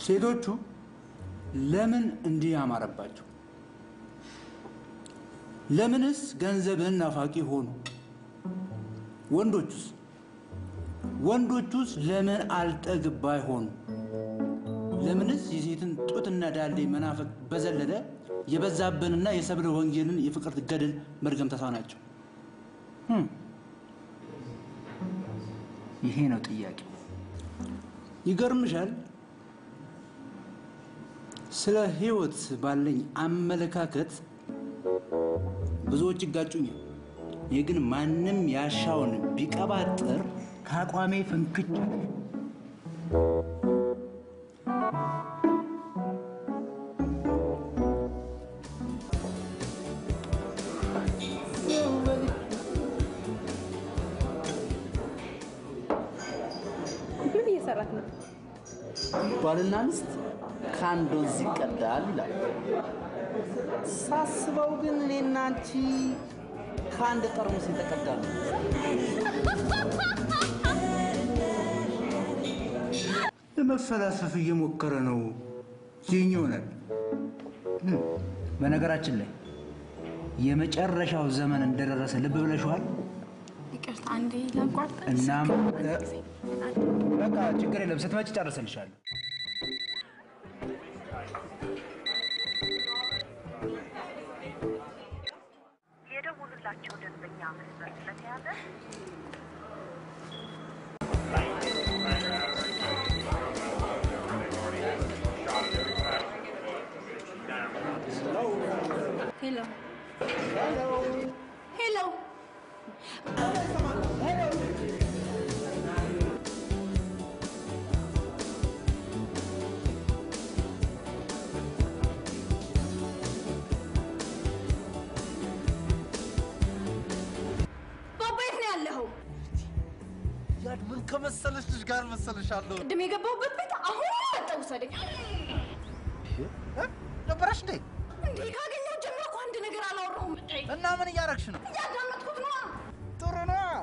ሴቶቹ ለምን እንዲህ ያማረባቸው? ለምንስ ገንዘብን ናፋቂ ሆኑ? ወንዶቹስ ለምን አልጠግባይ ሆኑ? ለምንስ የሴትን ጡትና ዳሌ መናፈቅ በዘለለ የበዛብንና የሰብለ ወንጌልን የፍቅር ገድል መርገም ተሳናቸው? ይሄ ነው ጥያቄው። ይገርምሻል፣ ስለ ህይወት ባለኝ አመለካከት ብዙዎች ይጋጩኛል። እኔ ግን ማንም ያሻውን ቢቀባጥር ከአቋሜ ፍንክች ምን እየሰራት ነው? ባልና ሚስት ከአንድ ወንዝ ይቀዳል ይላል። ሳስበው ግን እኔና አንቺ ከአንድ ጠርሙስ የተቀዳ ነው። ለመፈላሰፍ እየሞከረ ነው። ይህኝ ይሆናል። በነገራችን ላይ የመጨረሻው ዘመን እንደደረሰ ልብ ብለሽዋል? ይቅርታ አንዴ ላቋርጥ። እናም በቃ ችግር የለም፣ ስትመጪ ጨርሰልሻለሁ። የደውሉላቸው ደንበኛ መስመር ስለተያዘ ሄሎ ምን ከመሰለሽ ልጅ ጋር መሰለሻለሁ? ቅድም የገባሁበት ቤት አሁን መጣው ሰደኝ ነበረሽ እንዴ? እንዴ ካገኘው ጀምሮ እኮ አንድ ነገር አላወራሁም። እና ምን እያረግሽ ነው? እያዳመጥኩት ነው። ጥሩ ነው፣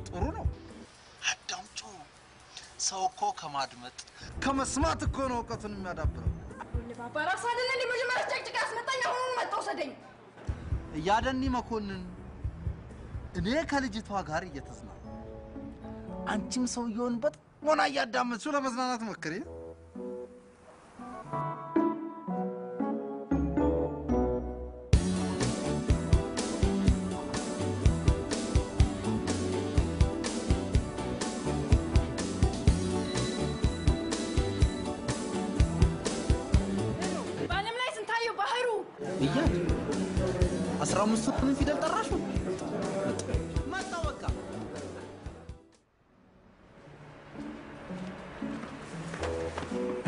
ጥሩ ነው። አዳምጪ። ሰው እኮ ከማድመጥ ከመስማት እኮ ነው እውቀቱን የሚያዳብረው። ባባ ራስ አይደለ እንዴ መጀመሪያ ጨቅጭቃ አስመጣኝ፣ አሁን መጣው ሰደኝ። እያደኒ መኮንን እኔ ከልጅቷ ጋር እየተዝናና አንቺም ሰውየውን በጥሞና እያዳመጥሽው ለመዝናናት ሞክሪ። በዓለም ላይ ስንታየው ባህሩ እያት 15ቱን ፊደል ጠራሹ መጣው በቃ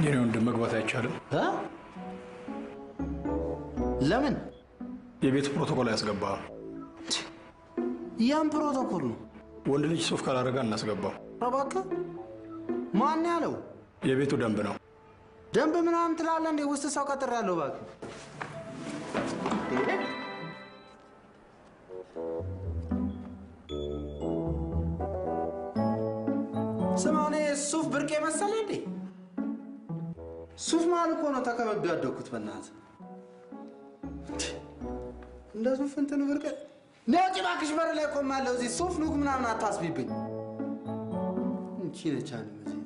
የኔ ወንድም መግባት አይቻልም። ለምን? የቤት ፕሮቶኮል ያስገባል። ያን ፕሮቶኮል ነው። ወንድ ልጅ ሱፍ ካላረጋ እናስገባው። እባክህ ማን ያለው? የቤቱ ደንብ ነው። ደንብ ምናምን ትላለህ እንዴ? ውስጥ ሰው ቀጥሬያለሁ። እባክህ ስማ፣ እኔ ሱፍ ብርቅ መሰለህ እንዴ? ሱፍ ማለት እኮ ነው ተከበብ ያደኩት። በእናትህ እንደ ሱፍ እንትን ብርቅ ነው። እባክሽ በር ላይ ቆማለሁ። እዚህ ሱፍ ኑክ ምናምን አታስቢብኝ። እንቺ ነቻን እዚህ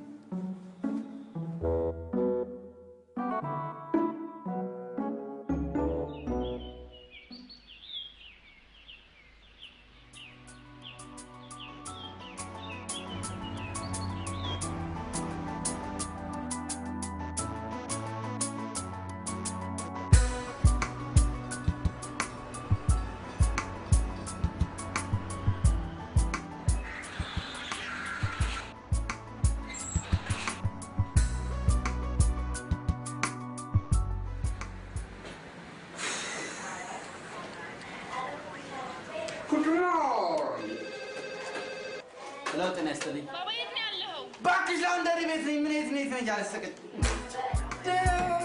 ጤና ይስጥልኝ። ባባ የት ነው ያለኸው? እባክሽ ላውንደሪ ቤት ነኝ። ምን የት ነኝ እያለሰቀኝ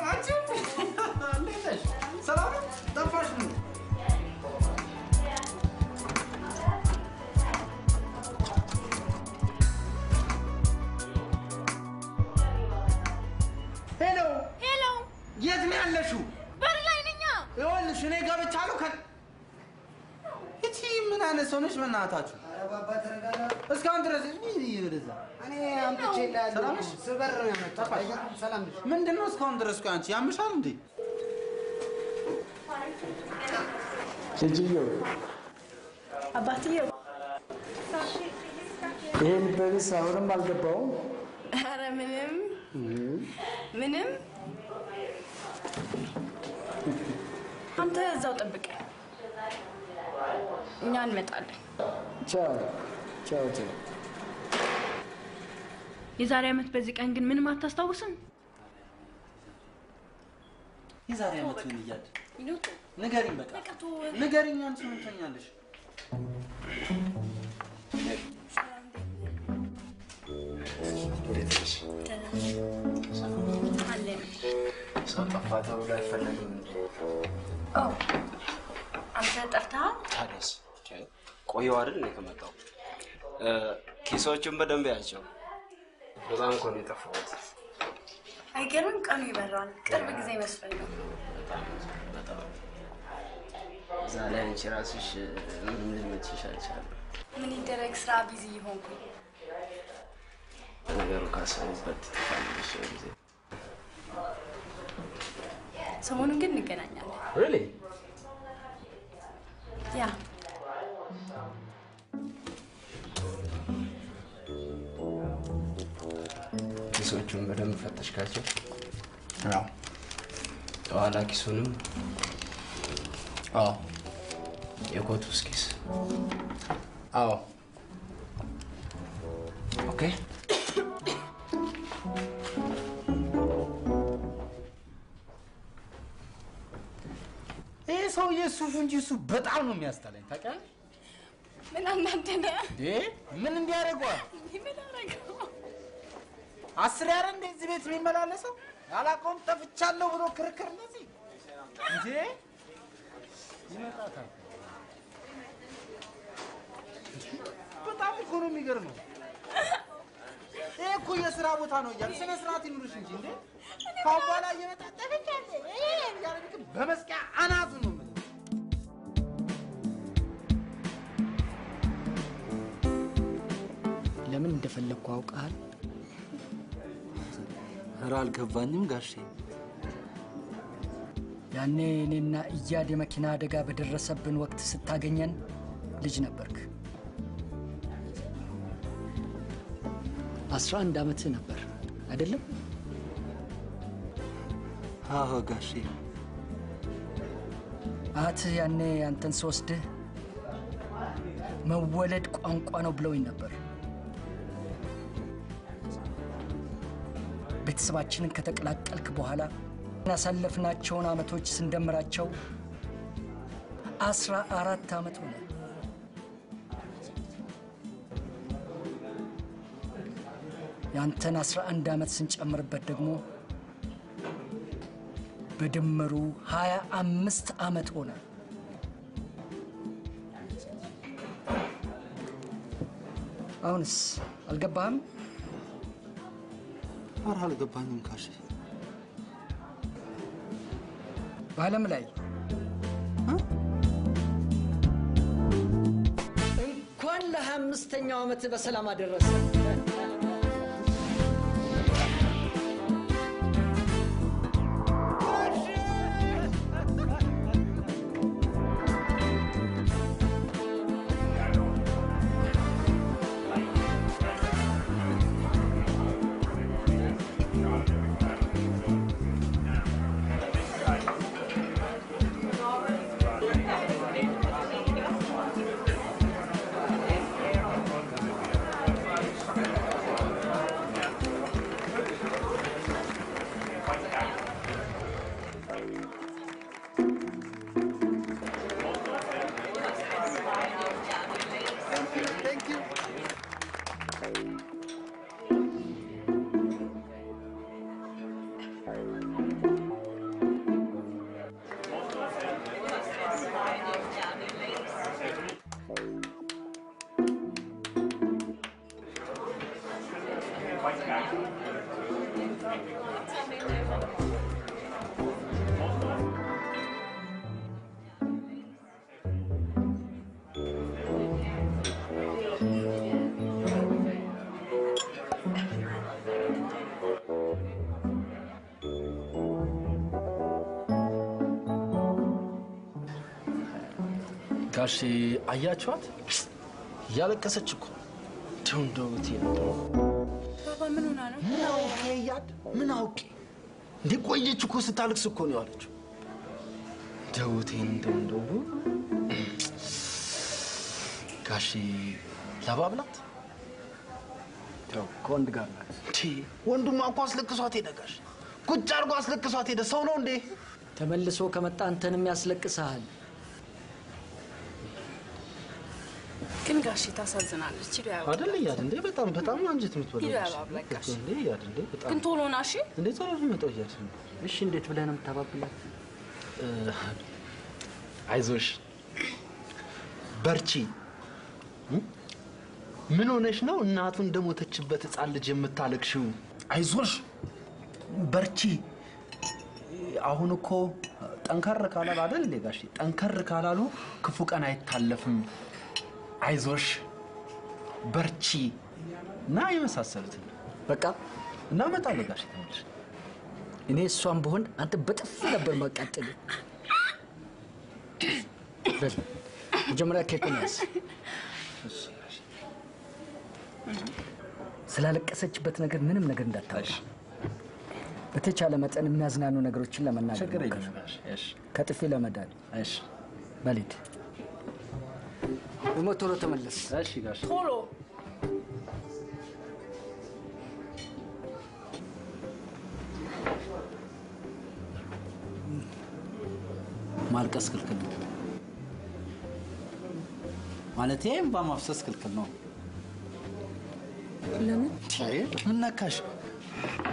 አንቺ እንዴት ነሽ? ሰላም ነው? ጠፋሽ ነው? የት ነው ያለሽው? በር ላይ ነኝ። ይኸውልሽ እኔ ገብቻለሁ። እቺ ምን አይነት ሰው ነሽ? በእናታችሁ ኧረ ባባ ተረጋጋ። እስካሁን ድረስ ይወደዛ እኔ አምጥቼልሃለሁ። ስበር ነው ያመጣሁት። ሰላም ነሽ? ምንድን ነው እስካሁን ድረስ? ቆይ አንቺ ያምሻል እንዴ? ልጅየው አባትየው ይሄን በቢስ አሁንም አልገባውም። ኧረ ምንም አንተ እዛው ጠብቀኝ፣ እኛ እንመጣለን። ቻው ቻው ቻው። የዛሬ ዓመት በዚህ ቀን ግን ምንም አታስታውስም? የዛሬ ዓመት ምን እያለ ንገሪኝ፣ በቃ ንገሪኝ። አንቺ ምን ትኛለሽ? እንዴት ነሽ? ሰው ጠፋ ተብሎ አይፈለግም እንዴ? አንተ ጠፍተሃል? ታዲያስ ቆየሁ አይደል እኔ ከመጣሁ። ኪሶቹን በደንብ ያቸው። በጣም እኮ ነው የጠፋሁት። አይገርም? ቀኑ ይበራል። ቅርብ ጊዜ ይመስለኝ ነው። በጣም እዛ ላይ አንቺ ራስሽ ምንም ልመችሽ አልቻለም። ምን ይደረግ፣ ስራ ቢዚ ይሆንኩኝ። ነገሩ ካሰቡበት ትፋለሽ ጊዜ ሰሞኑን ግን እንገናኛለን። ሪሊ ያ ኪሶቹን በደንብ ፈተሽካቸው? አዎ። የኋላ ኪሱንም? አዎ። የኮቱስ ኪስ? አዎ። ኦኬ። ይሄ ሰውዬ ሱፍ እንጂ እሱ በጣም ነው የሚያስጠላኝ። ታውቂያለሽ? ምን አናደደ? ምን እንዲያደርገዋል? ምን አደረገው? 10 ያረ እንደዚህ ቤት የሚመላለሰው አላውቀውም። ጠፍቻለሁ ብሎ ክርክር እንደዚህ እንጂ ይመጣታል። በጣም እኮ ነው የሚገርመው። ይሄ እኮ የሥራ ቦታ ነው እያለ ስነ ስርዓት ይኑርሽ እንጂ እንዴ! ካሁን በኋላ እየመጣ ጠፍቻለሁ እያለ በመስቂያ አናቱ ነው የምልህ። ለምን እንደፈለግኩ አውቃል? ኧረ አልገባኝም ጋሼ። ያኔ እኔና እያድ የመኪና አደጋ በደረሰብን ወቅት ስታገኘን ልጅ ነበርክ። 11 ዓመትህ ነበር አይደለም? አዎ ጋሼ። አያትህ ያኔ አንተን ስወስድህ መወለድ ቋንቋ ነው ብለውኝ ነበር። ቤተሰባችንን ከተቀላቀልክ በኋላ ያሳለፍናቸውን ዓመቶች ስንደምራቸው 14 ዓመት ሆነ። ያንተን 11 ዓመት ስንጨምርበት ደግሞ በድምሩ 25 ዓመት ሆነ። አሁንስ አልገባህም? ኧረ አልገባኝም ጋሼ። በዓለም ላይ እንኳን ለ25ኛው ዓመት በሰላም አደረሰ። ጋሼ አያችኋት ያለቀሰች እኮ እንደውት ባባ ምን ሆና ነው? ምን አውቄ እንዴ ቆየች እኮ ስታለቅስ እኮ ነው ያለችው። ደውቴን እንደው ጋሼ ለባብላት ተው ከወንድ ጋር ናት። ወንዱማ እኮ አስለቅሷት ሄደ ጋሼ። ቁጭ አድርጎ አስለቅሷት ሄደ። ሰው ነው እንዴ? ተመልሶ ከመጣ አንተንም ያስለቅስሃል። ግን ጋሼ ታሳዝናለች። ይያው አይደል ያድ እንዴ በጣም አንጀት የምትበላው ይያው ጋሼ እንዴ ያድ እንዴ በጣም ግን ቶሎ ና እሺ። እንዴ ቶሎ ነው ያድ እሺ እንዴት ብለህ ነው የምታባብላት? አይዞሽ በርቺ። ምን ሆነሽ ነው እናቱ እንደሞተችበት ሕፃን ልጅ የምታለቅሽው? አይዞሽ በርቺ። አሁን እኮ ጠንከር ካላሉ አይደል እንዴ ጋሼ? ጠንከር ካላሉ ክፉ ቀን አይታለፍም። አይዞሽ በርቺ እና የመሳሰሉት በቃ እናመጣለን ጋሼ። ተመልሽ እኔ እሷን በሆን አንተ በጥፍ ነበር ማቃጠል። በል መጀመሪያ ኬኩን ያዝ። ስላለቀሰችበት ነገር ምንም ነገር እንዳታወራ። በተቻለ መጠን የሚያዝናኑ ነገሮችን ለመናገር ችግር የለም ጋሼ። እሺ ከጥፊ ለመዳን። እሺ በሊድ ደግሞ ቶሎ ተመለስ። እሺ ጋሼ ቶሎ ማልቀስ ክልክል ነው ማለቴ እንባ ማፍሰስ ክልክል ነው። ለምን? ምን ነካሽ?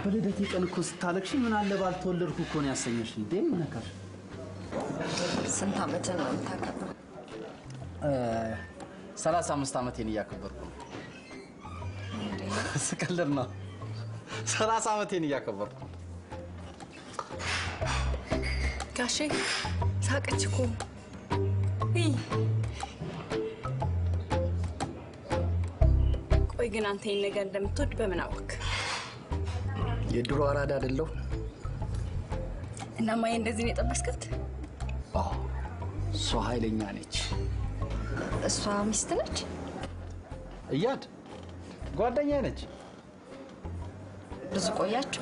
በልደቴ ቀን እኮ ስታለቅሽ ምን አለ ባልተወለድኩ እኮ ነው ያሰኘሽ። እንዴ ምን ነካሽ? ስንት ዓመት ነው የምታከብረው? 35 ዓመቴን እያከበርኩ ነው። ስቀልድ ነው። 30 ዓመቴን እያከበርኩ ነው። ጋሼ ሳቀች እኮ። ቆይ ግን አንተ ይሄን ነገር እንደምትወድ በምን አወቅ? የድሮ አራዳ አይደለሁ እና ማየ እንደዚህ ነው የጠበስከት? አዎ እሷ ኃይለኛ ነች። እሷ ሚስት ነች? እያድ ጓደኛዬ ነች። ብዙ ቆያችሁ?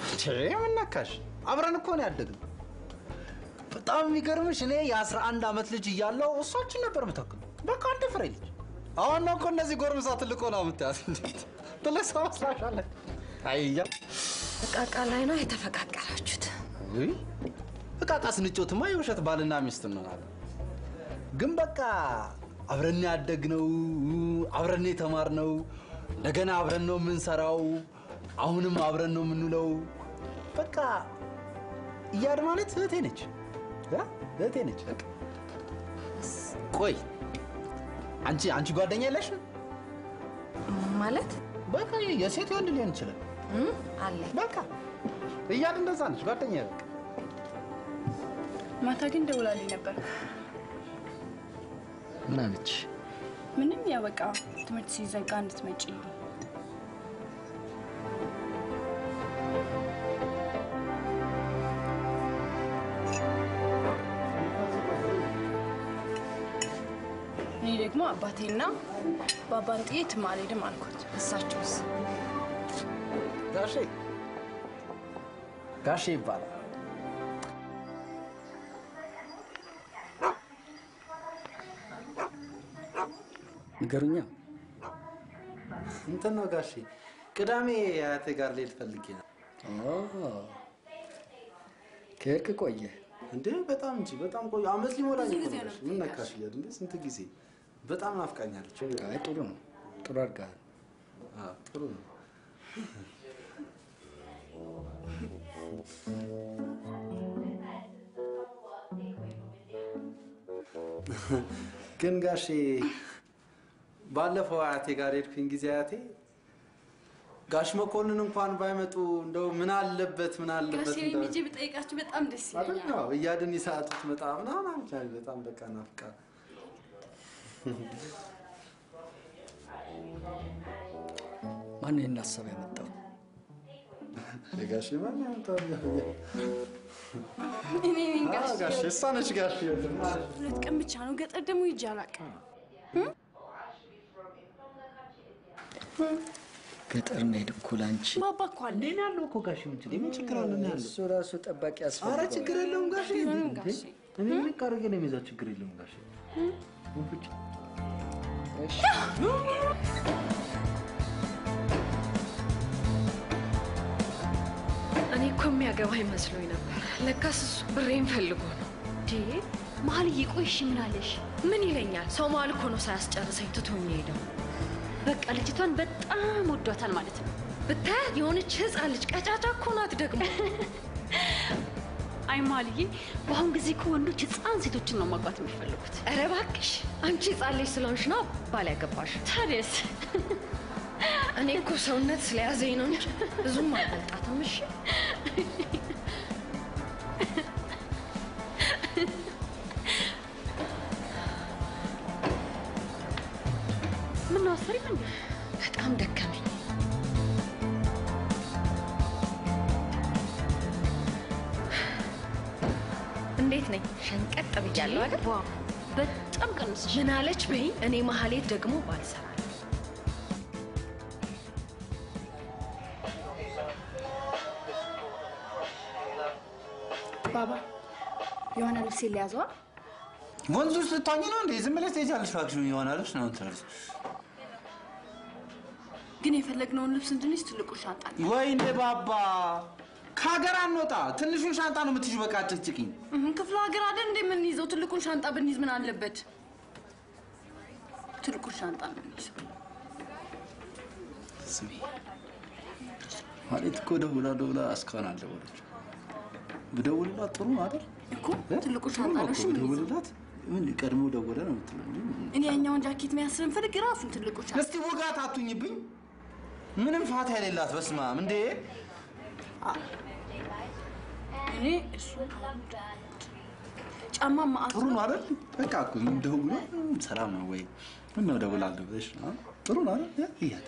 ምን ነካሽ? አብረን እኮ ነው ያደግነው። በጣም የሚገርምሽ እኔ የ11 ዓመት ልጅ እያለሁ እሷችን ነበር የምታክለው። በቃ አንድ ፍሬ ልጅ። አሁን ነው እኮ እነዚህ ጎርምሳ ትልቅ ሆና የምታያት። ትልቅ ሰው መስላሻለች። አይያ እቃቃ ላይ ነው የተፈቃቀራችሁት? ውይ እቃቃ ስንጮትማ የውሸት ባልና ሚስት እንሆናለን። ግን በቃ አብረን ያደግነው፣ አብረን የተማርነው፣ እንደገና አብረን ነው የምንሰራው፣ አሁንም አብረን ነው የምንውለው። በቃ እያድ ማለት እህቴ ነች። እህቴ ነች በቃ። ቆይ አንቺ ጓደኛ የለሽም ማለት? በቃ የሴት ወንድ ሊሆን ይችላል አለ። በቃ እያድ እንደዛ ነች ጓደኛ በቃ። ማታ ግን ደውላልኝ ነበር። ምን አለች? ምንም ያው በቃ ትምህርት ሲዘጋ እንድትመጪ። እኔ ደግሞ አባቴና ባባን ጥዬ የትም አልሄድም አልኩት። እሳቸውስ? ጋሼ ይባላል። ንገሩኛ። እንትን ነው ጋሼ፣ ቅዳሜ አያቴ ጋር ልሄድ ፈልጌ ነው። ከሄድክ ቆየ እንዴ? በጣም እንጂ በጣም ቆየ። አመት ሊሞላኝ እኮ ነው። ምን ነካሽ? እያድ እንዴ ስንት ጊዜ። በጣም ናፍቃኛለች። አይ ጥሩ ነው፣ ጥሩ አድርገሃል። ጥሩ ነው። ግን ጋሼ ባለፈው አያቴ ጋር ሄድኩኝ ጊዜ አያቴ ጋሽ መኮንን እንኳን ባይመጡ እንደው ምን አለበት ጋሼ ልጄ ብጠይቃችሁ በጣም ደስ ይለኛል። አዎ እያድን ይሰዓቱ ትመጣ ምናምን አልቻለ። በጣም በቃ ናፍቃ። ማን ይሄን ሀሳብ ያመጣው? ጋሼ ማን ያመጣው? እኔ ነኝ ጋሼ። ጋሼ እሷ ነች ጋሼ። ሁለት ቀን ብቻ ነው ገጠር ደግሞ ሂጅ አላውቅም። ገጠር መሄድ እኮ ላንቺ ባባ እኮ አለ እኔ ያለው እኮ ጋሽ ምን ችግር አለ ነው ያለው? እሱ ራሱ ጠባቂ ያስፈልጋል። ኧረ ችግር የለውም ጋሽ ጋሼ? እኔ ምን ካረገ ነው የሚይዘው? ችግር የለውም ጋሽ ወንፍጭ እሺ እኔ እኮ የሚያገባኝ መስሎኝ ነበር። ለካስ እሱ ብሬን ፈልጎ ነው። መሀልዬ ቆይሽ ምን አለሽ? ምን ይለኛል? ሰው መሀል እኮ ነው ሳያስጨርሰኝ ትቶኝ ሄደው። በቃ ልጅቷን በጣም ወዷታል ማለት ነው። ብታያት የሆነች ህፃን ልጅ ቀጫጫ እኮ ናት ደግሞ። አይ መሀልዬ፣ በአሁን ጊዜ እኮ ወንዶች ህፃን ሴቶችን ነው ማግባት የሚፈልጉት። ኧረ እባክሽ አንቺ ህፃን ልጅ ስለሆንሽ ነው ባል ያገባሽ። ታዲያስ? እኔ እኮ ሰውነት ስለያዘኝ ነው እንጂ ብዙም አልበልጣትም። እሺ ምን ነው አሰሪ ምን? በጣም ደከመኝ። እንዴት ነኝ? ሸንቀጥ ብያለሁ አይደል? ዋው በጣም ቀንስሽ። ምን አለች በይ። እኔ መሀሌት ደግሞ ባልሰራ ባባ የሆነ ልብስ ሊያዘዋ ወንዙ ስታኝ ነው እንዴ? ዝም ብለሽ ትሄጃለሽ። እባክሽ ይሆናልሽ ነው ትላለሽ። ግን የፈለግነውን ልብስ እንድንይዝ ትልቁ ሻንጣ ነው። ወይኔ ባባ ከሀገር አንወጣ። ትንሹን ሻንጣ ነው የምትይዥው። በቃ አትጭቅኝ። ክፍለ ሀገር አይደል እንደ የምንይዘው? ትልቁን ሻንጣ ብንይዝ ምን አለበት? ትልቁን ሻንጣ ነው የምንይዘው። ስሚ ማለት እኮ ደውላ እስካሁን አልደወለችም። ብደውልላት ጥሩ ነው አይደል እኮ? ትልቁ ሻንጣ ነው እሺ። ብደውልላት ምን ቀድሞ ደወለ ነው የምትለው? እኔ ያኛውን ጃኬት መያዝ ስለምፈልግ ራሱን ትልቁ ሻንጣ። እስቲ ወጋት አቱኝብኝ። ምንም ፋታ የሌላት በስመ አብ እንዴ! እኔ እሱ ጫማ ማአት ጥሩ ነው አይደል? በቃ እኮ ደውሎ ሰላም ነው ወይ ምን ነው ደውላለሁ ብለሽ ነው። ጥሩ ነው አይደል? ይያት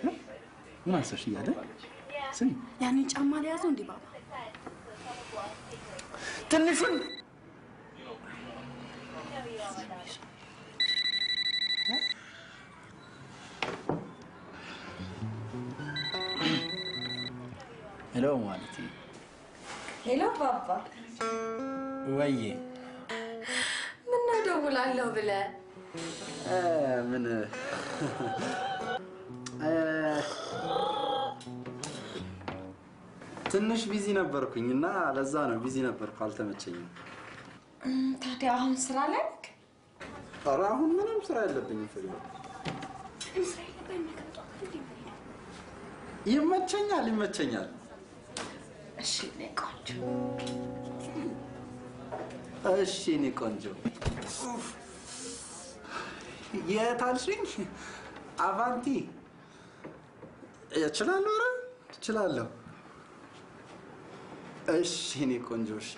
ምን አሰሽ ይያለ ስሚ ያንን ጫማ ሊያዘው እንዴ ባባ? ትንሹን ሄሎ ማለት ሄሎ ባባ። ወይዬ ምን ነው ደውላለሁ ብለህ? ምን ትንሽ ቢዚ ነበርኩኝና ለዛ ነው ቢዚ ነበርኩ፣ አልተመቸኝም። ታዲያ አሁን ስራ ላይ ነህ? ኧረ አሁን ምንም ስራ የለብኝም። ይመቸኛል። እሺ እኔ ቆንጆ እኔ ቆንጆ የታልሽኝ? አቫንቲ እችላለሁ። ኧረ እችላለሁ። እሺ እኔ ቆንጆ እሺ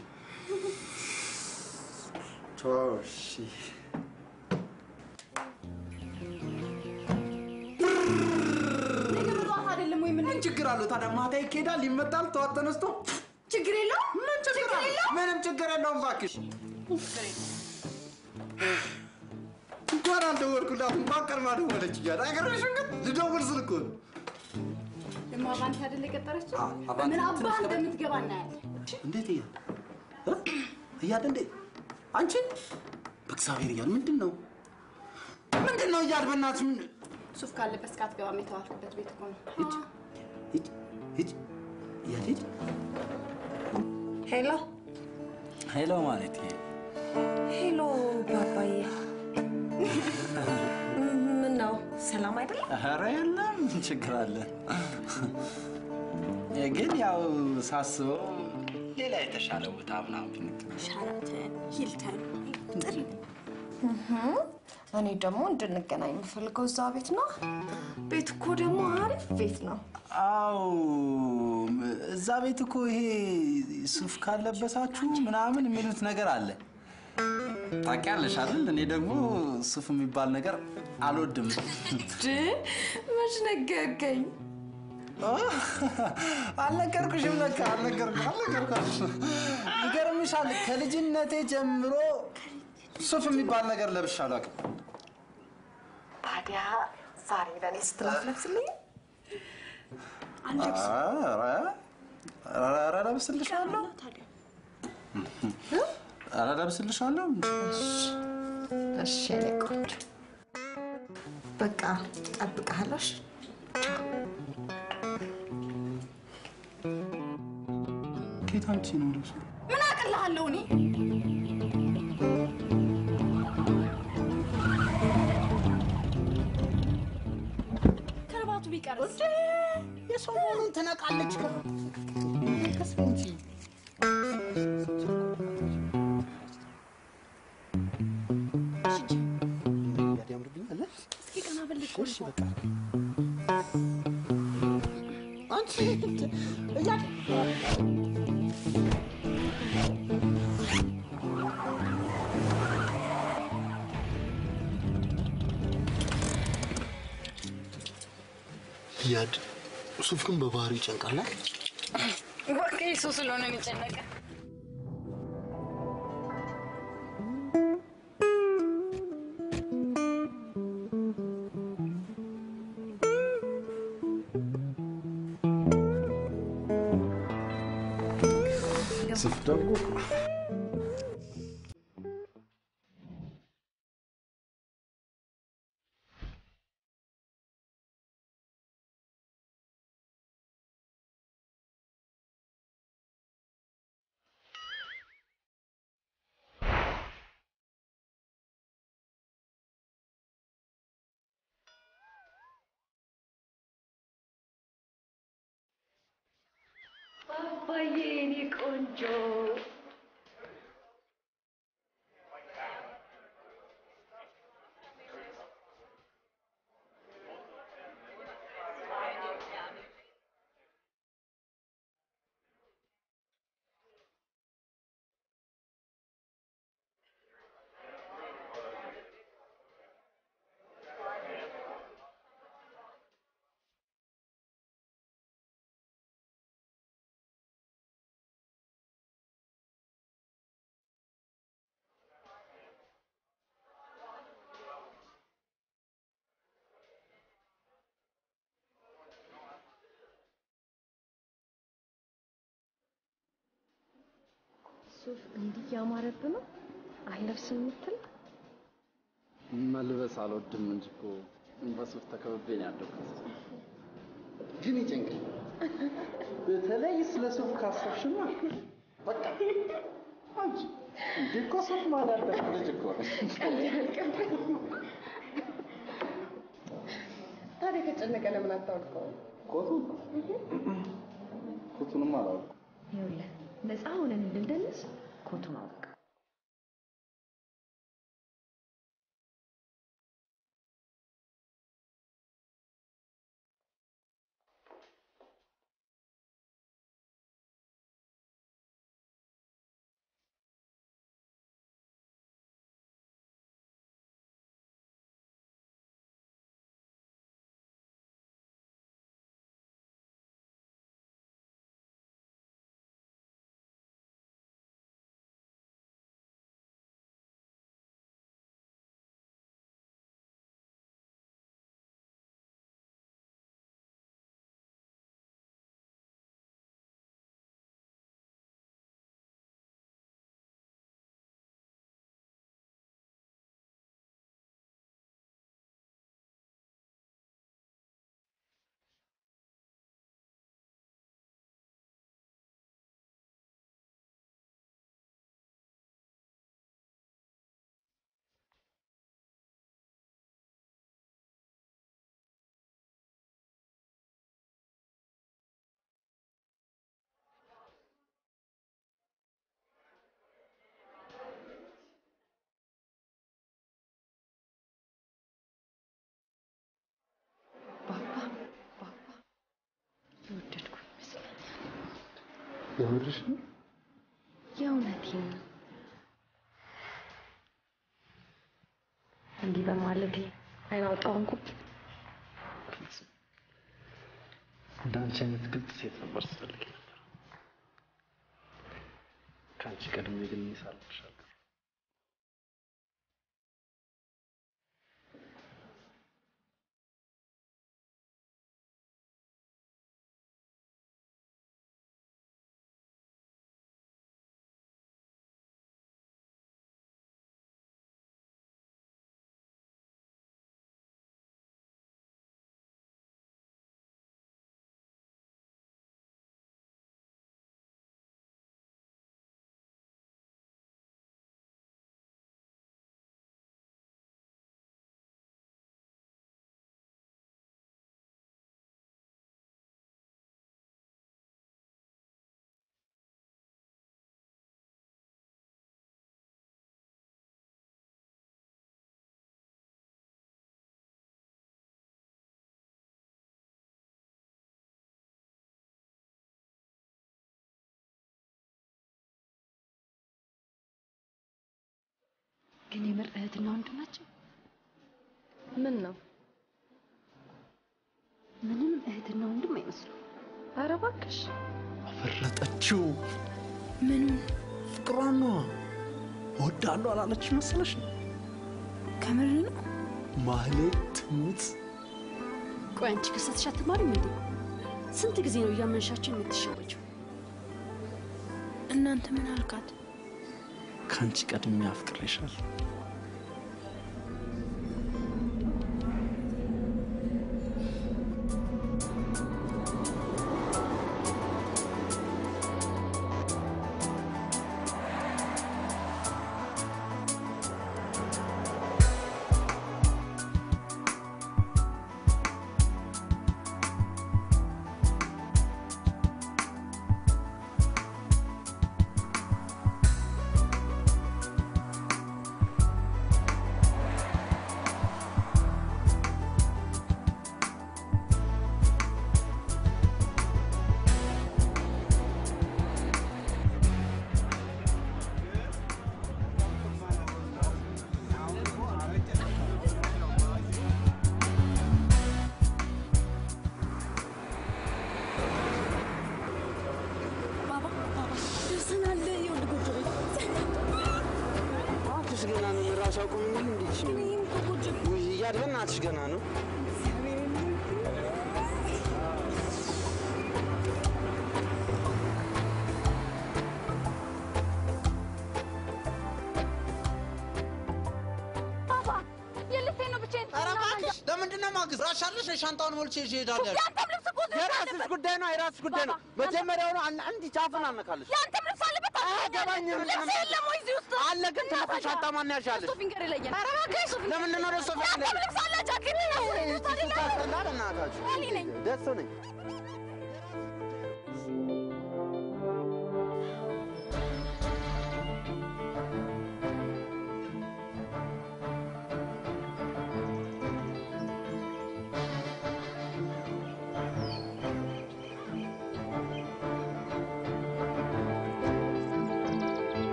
ምን ችግር አለው ታዲያ? ማታ ይኬዳል ይመጣል፣ ጠዋት ተነስቶ ችግር የለውም። ምንም ችግር የለውም። እባክሽ እንኳን አልደወልኩላት እንኳን ቀድማ ደወለች እያለ አይገርምሽም? ግን ልደውል ስል እኮ ነው። ደግሞ አቫንቲ አይደል የቀጠረችው? ምን አባህ እንደምትገባ እናያለን። እንዴት እያለ እንዴ አንቺ በእግዚአብሔር እያለ ምንድን ነው እያለ በእናትሽ ሱፍ ካለበት እስካትገባም የተዋልኩበት ቤት እኮ ነው። ሂድ እያለ ሄሎ ማለት ሄሎ ባባዬ። ምን ነው ሰላም አይደለም? ኧረ የለም ምን ችግር አለ? ግን ያው ሳስበው ሌላ የተሻለ ቦታ ምናምን ሻራተን ሂልተን ጥሪ። እኔ ደግሞ እንድንገናኝ የምፈልገው እዛ ቤት ነው። ቤት እኮ ደግሞ አሪፍ ቤት ነው። አዎ እዛ ቤት እኮ ይሄ ሱፍ ካለበሳችሁ ምናምን የሚሉት ነገር አለ። ታውቂያለሽ አይደል? እኔ ደግሞ ሱፍ የሚባል ነገር አልወድም። መች ነገርከኝ? አልነገርኩሽም? ለካ አልነገርኩሽም። ይገርምሻል፣ ከልጅነቴ ጀምሮ ሱፍ የሚባል ነገር ለብሻለሁ። ታዲያ ዛሬ ለእኔ ስትል አትለብስልኝም? ኧረ ለብስልሻለሁ ኧረ ለብስልሻለሁ እሺ የኔ ቆንጆ በቃ እጠብቅሃለሁ። ከየት አምጪ ነው ልብሱ? ምን አቅልሃለሁ እኔ? ከርባቱ ቢቀርስ የሰው መሆኑን ትነቃለች። ከስንቺ ያምርብኛል። እስኪ ቀና በልሽ። እሺ በቃ አንቺ ያድ ሱፍ ግን በባህሪው ይጨንቃል። ወርቄ እሱ ስለሆነ ነው የጨነቀ። ሱፍ ደግሞ አባዬ የኔ ቆንጆ ሱፍ እንዲህ ያማረብህ ነው አለብስም የምትል? መልበስ አልወድም እንጂ እኮ በሱፍ ተከብቤ ነው ያደግኩት። ግን ይጨንቀኝ። በተለይ ስለ ሱፍ ካሰብሽማ በቃ አንቺ እንዴ እኮ ሱፍ ማዳደር ልጅ እኮ ታዲያ ከጨነቀ ለምን አታውልቀው? ኮቱንም አላውቅም። ይኸውልህ ነፃ ሆነን እንድንደንስ ኮቱን አውልቅ። የምርሽ ነው? የእውነቴን ነው። እንዲህ በማለቴ አይን አውጣውን ኩብ እንዳንቺ አይነት ግልጽ ሴት ነበር ስፈልግ ነበር። ከአንቺ ቀድሜ ግን ይሳልፍሻል። ግን የምር እህትና ወንድም ናቸው? ምን ነው? ምንም እህትና ወንድም አይመስሉም። ኧረ እባክሽ አፈረጠችው። ምኑን? ፍቅሯን ነው። እወዳለሁ አላለች መሰለሽ? ከምር ነው? ማህሌት ትሙት። ቆይ አንቺ ከሰትሽ አትማሪም እንዴ? ስንት ጊዜ ነው እያመንሻቸው የምትሸወጂው? እናንተ ምን አልካት? ከአንቺ ቀድሜ አፍቅሬሻለሁ። ሻንጣውን ሞልቼ ይሄዳል። የራስሽ ጉዳይ ነው፣ የራስሽ ጉዳይ ነው። መጀመሪያው ነው አንድ ጫፍን አነካለሽ። ያንተም ልብስ አለበት አገባኝ ነው የለም ወይ እዚህ ውስጥ አለ። ግን ትልቁ ሻንጣ ማን ያሻለሽ? ሶፊን ጋር ይለያል። ኧረ እባክሽ ለምንድን ነው ደስ ሶፊን? ያንተም ልብስ አለ ጃኬት ነው። ታሰላል እናታችሁ ደስ ነኝ።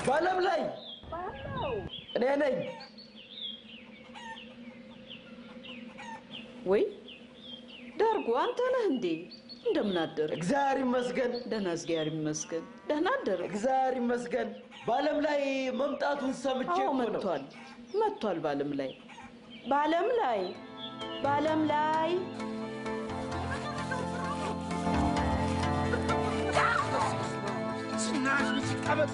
በዓለም ላይ እኔ ነኝ። ወይ ዳርጉ አንተ ነህ እንዴ? እንደምን አደረ? እግዚአብሔር ይመስገን። ደህና እግዚአብሔር ይመስገን። ደህና አደረ? እግዚአብሔር ይመስገን። በዓለም ላይ መምጣቱን ሰምቼ እኮ ነው። መጥቷል በዓለም ላይ በዓለም ላይ በዓለም ላይ ስናሽ ሲቀበል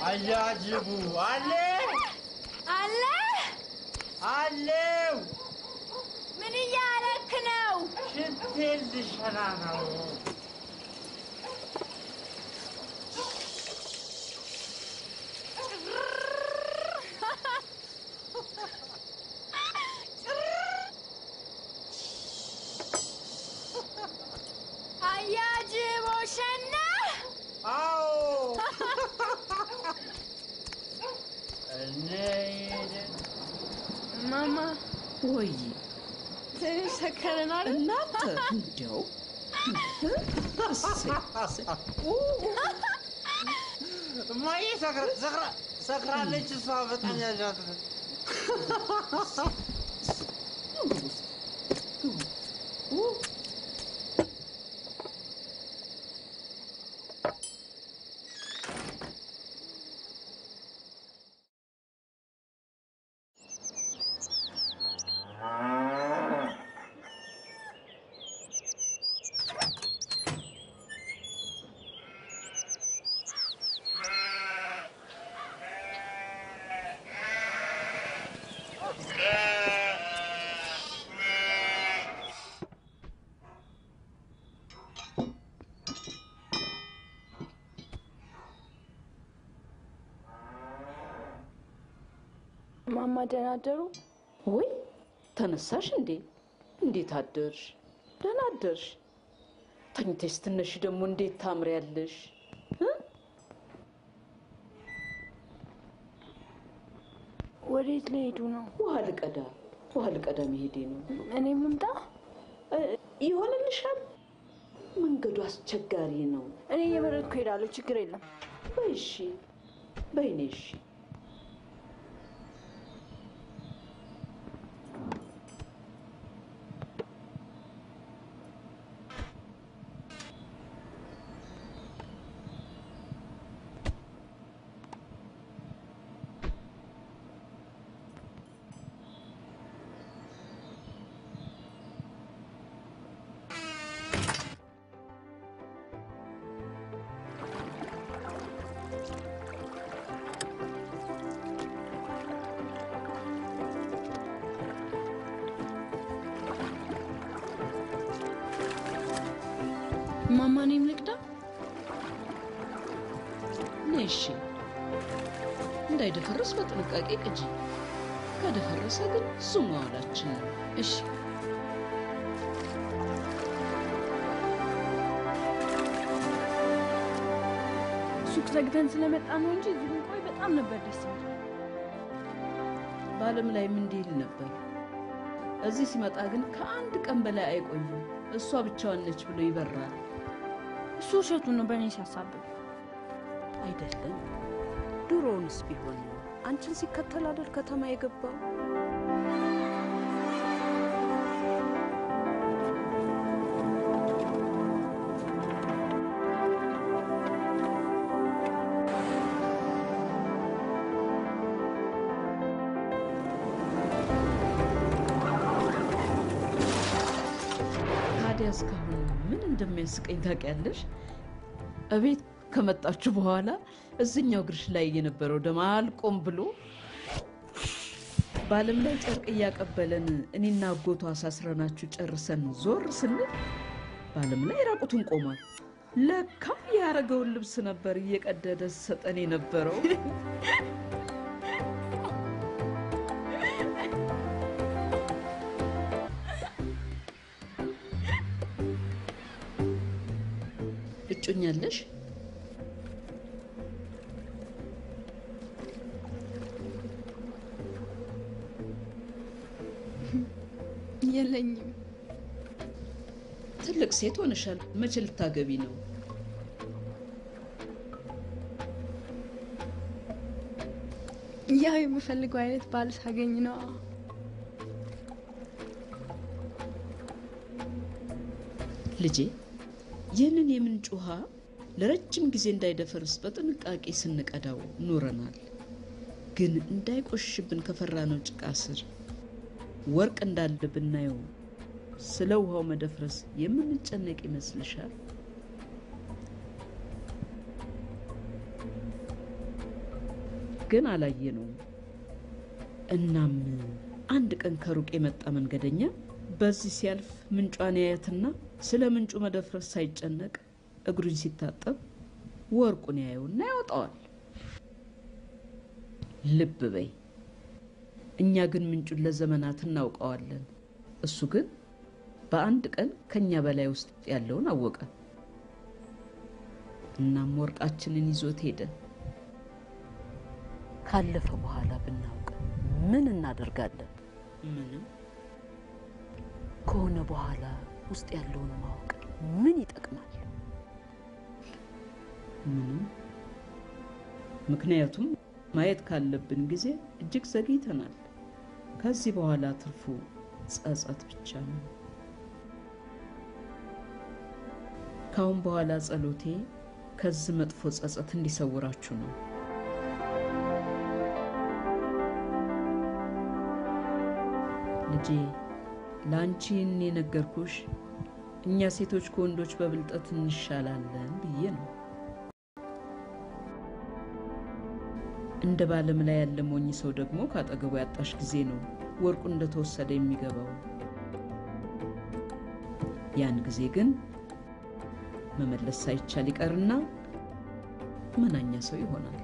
አያጅቡ አለ አለ አለው ምን እያረክ ነው? ሽንቴን ልሸና ነው። አያጅቦ ሸና አዎ ማማ ወይ ሰከረናል እናንተ እንደው ማዬ ሰክራለች እሷ በጣም ያዣት ማማ ደህና አደሩ? ወይ ተነሳሽ እንዴ? እንዴት አደርሽ? ደህና አደርሽ? ተኝተሽ ስትነሺ ደግሞ እንዴት ታምሪያለሽ? ወዴት ልሄዱ ነው? ውሃ ልቀዳ መሄዴ ነው። እኔም ልምጣ? ይሆንልሻል። መንገዱ አስቸጋሪ ነው። እኔ እየመረጥኩ እሄዳለሁ፣ ችግር የለም። በይ እሺ፣ በይ ነይ እሺ። ማማ እኔም ልቅዳ? ነይ እሺ። እንዳይደፈርስ በጥንቃቄ ቅጂ። ከደፈረሰ ግን እሱም መዋላችን ነው። እሺ ሱቅ ዘግተን ስለመጣ ነው እንጂ እዚህ ብንቆይ በጣም ነበር ደስ የሚለው። በዓለም ላይ ምን እንዲል ነበር? እዚህ ሲመጣ ግን ከአንድ ቀን በላይ አይቆይም። እሷ ብቻዋን ነች ብሎ ይበራል። እሱ ውሸቱን ነው በእኔ ሲያሳብብ። አይደለም ድሮውንስ ቢሆን አንቺን ሲከተል አይደል ከተማ የገባው? ታዲያ እስካሁን ምን እንደሚያስቀኝ ታውቂያለሽ? እቤት ከመጣችሁ በኋላ እዚህኛው ግርሽ ላይ የነበረው ደም አልቆም ብሎ በዓለም ላይ ጨርቅ እያቀበለን እኔና አጎቷ አሳስረናችሁ ጨርሰን ዞር ስንል በዓለም ላይ ራቁቱን ቆሟል። ለካ ያረገውን ልብስ ነበር እየቀደደ ሰጠን የነበረው። እጮኛለሽ? የለኝም። ትልቅ ሴት ሆነሻል። መቼ ልታገቢ ነው? ያው የምፈልገው አይነት ባል ሳገኝ ነው። ልጄ ይህንን የምንጭ ውሃ ለረጅም ጊዜ እንዳይደፈርስ በጥንቃቄ ስንቀዳው ኖረናል። ግን እንዳይቆሽሽብን ከፈራነው ጭቃ ስር ወርቅ እንዳለ ብናየው ስለ ውሃው መደፍረስ የምንጨነቅ ይመስልሻል? ግን አላየነውም። እናም አንድ ቀን ከሩቅ የመጣ መንገደኛ በዚህ ሲያልፍ ምንጯን ያያትና ስለ ምንጩ መደፍረስ ሳይጨነቅ እግሩን ሲታጠብ ወርቁን ያየውና ያወጣዋል። ልብ በይ። እኛ ግን ምንጩን ለዘመናት እናውቀዋለን። እሱ ግን በአንድ ቀን ከኛ በላይ ውስጥ ያለውን አወቀ። እናም ወርቃችንን ይዞት ሄደ። ካለፈ በኋላ ብናውቅ ምን እናደርጋለን? ምንም። ከሆነ በኋላ ውስጥ ያለውን ማወቅ ምን ይጠቅማል? ምንም። ምክንያቱም ማየት ካለብን ጊዜ እጅግ ዘግይተናል። ከዚህ በኋላ ትርፉ ጸጸት ብቻ ነው። ካሁን በኋላ ጸሎቴ ከዚህ መጥፎ ጸጸት እንዲሰውራችሁ ነው። ልጄ ላንቺ እኔ ነገርኩሽ እኛ ሴቶች ከወንዶች በብልጠት እንሻላለን ብዬ ነው። እንደ ባለም ላይ ያለ ሞኝ ሰው ደግሞ ካጠገቡ ያጣሽ ጊዜ ነው ወርቁ እንደተወሰደ የሚገባው። ያን ጊዜ ግን መመለስ ሳይቻል ይቀርና መናኛ ሰው ይሆናል።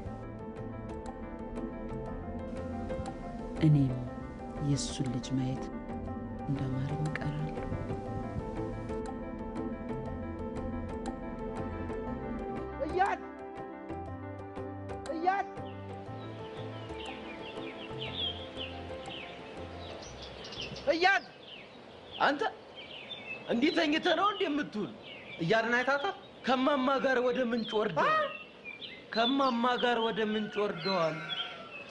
እኔም የሱን ልጅ ማየት እንደማረም ይቀራል። እያድ አንተ እንዲህ ተኝተህ ነው እንዴ የምትውል? እያድን አይታታል? ከማማ ጋር ወደ ምንጭ ወርደዋል። ከማማ ጋር ወደ ምንጭ ወርደዋል።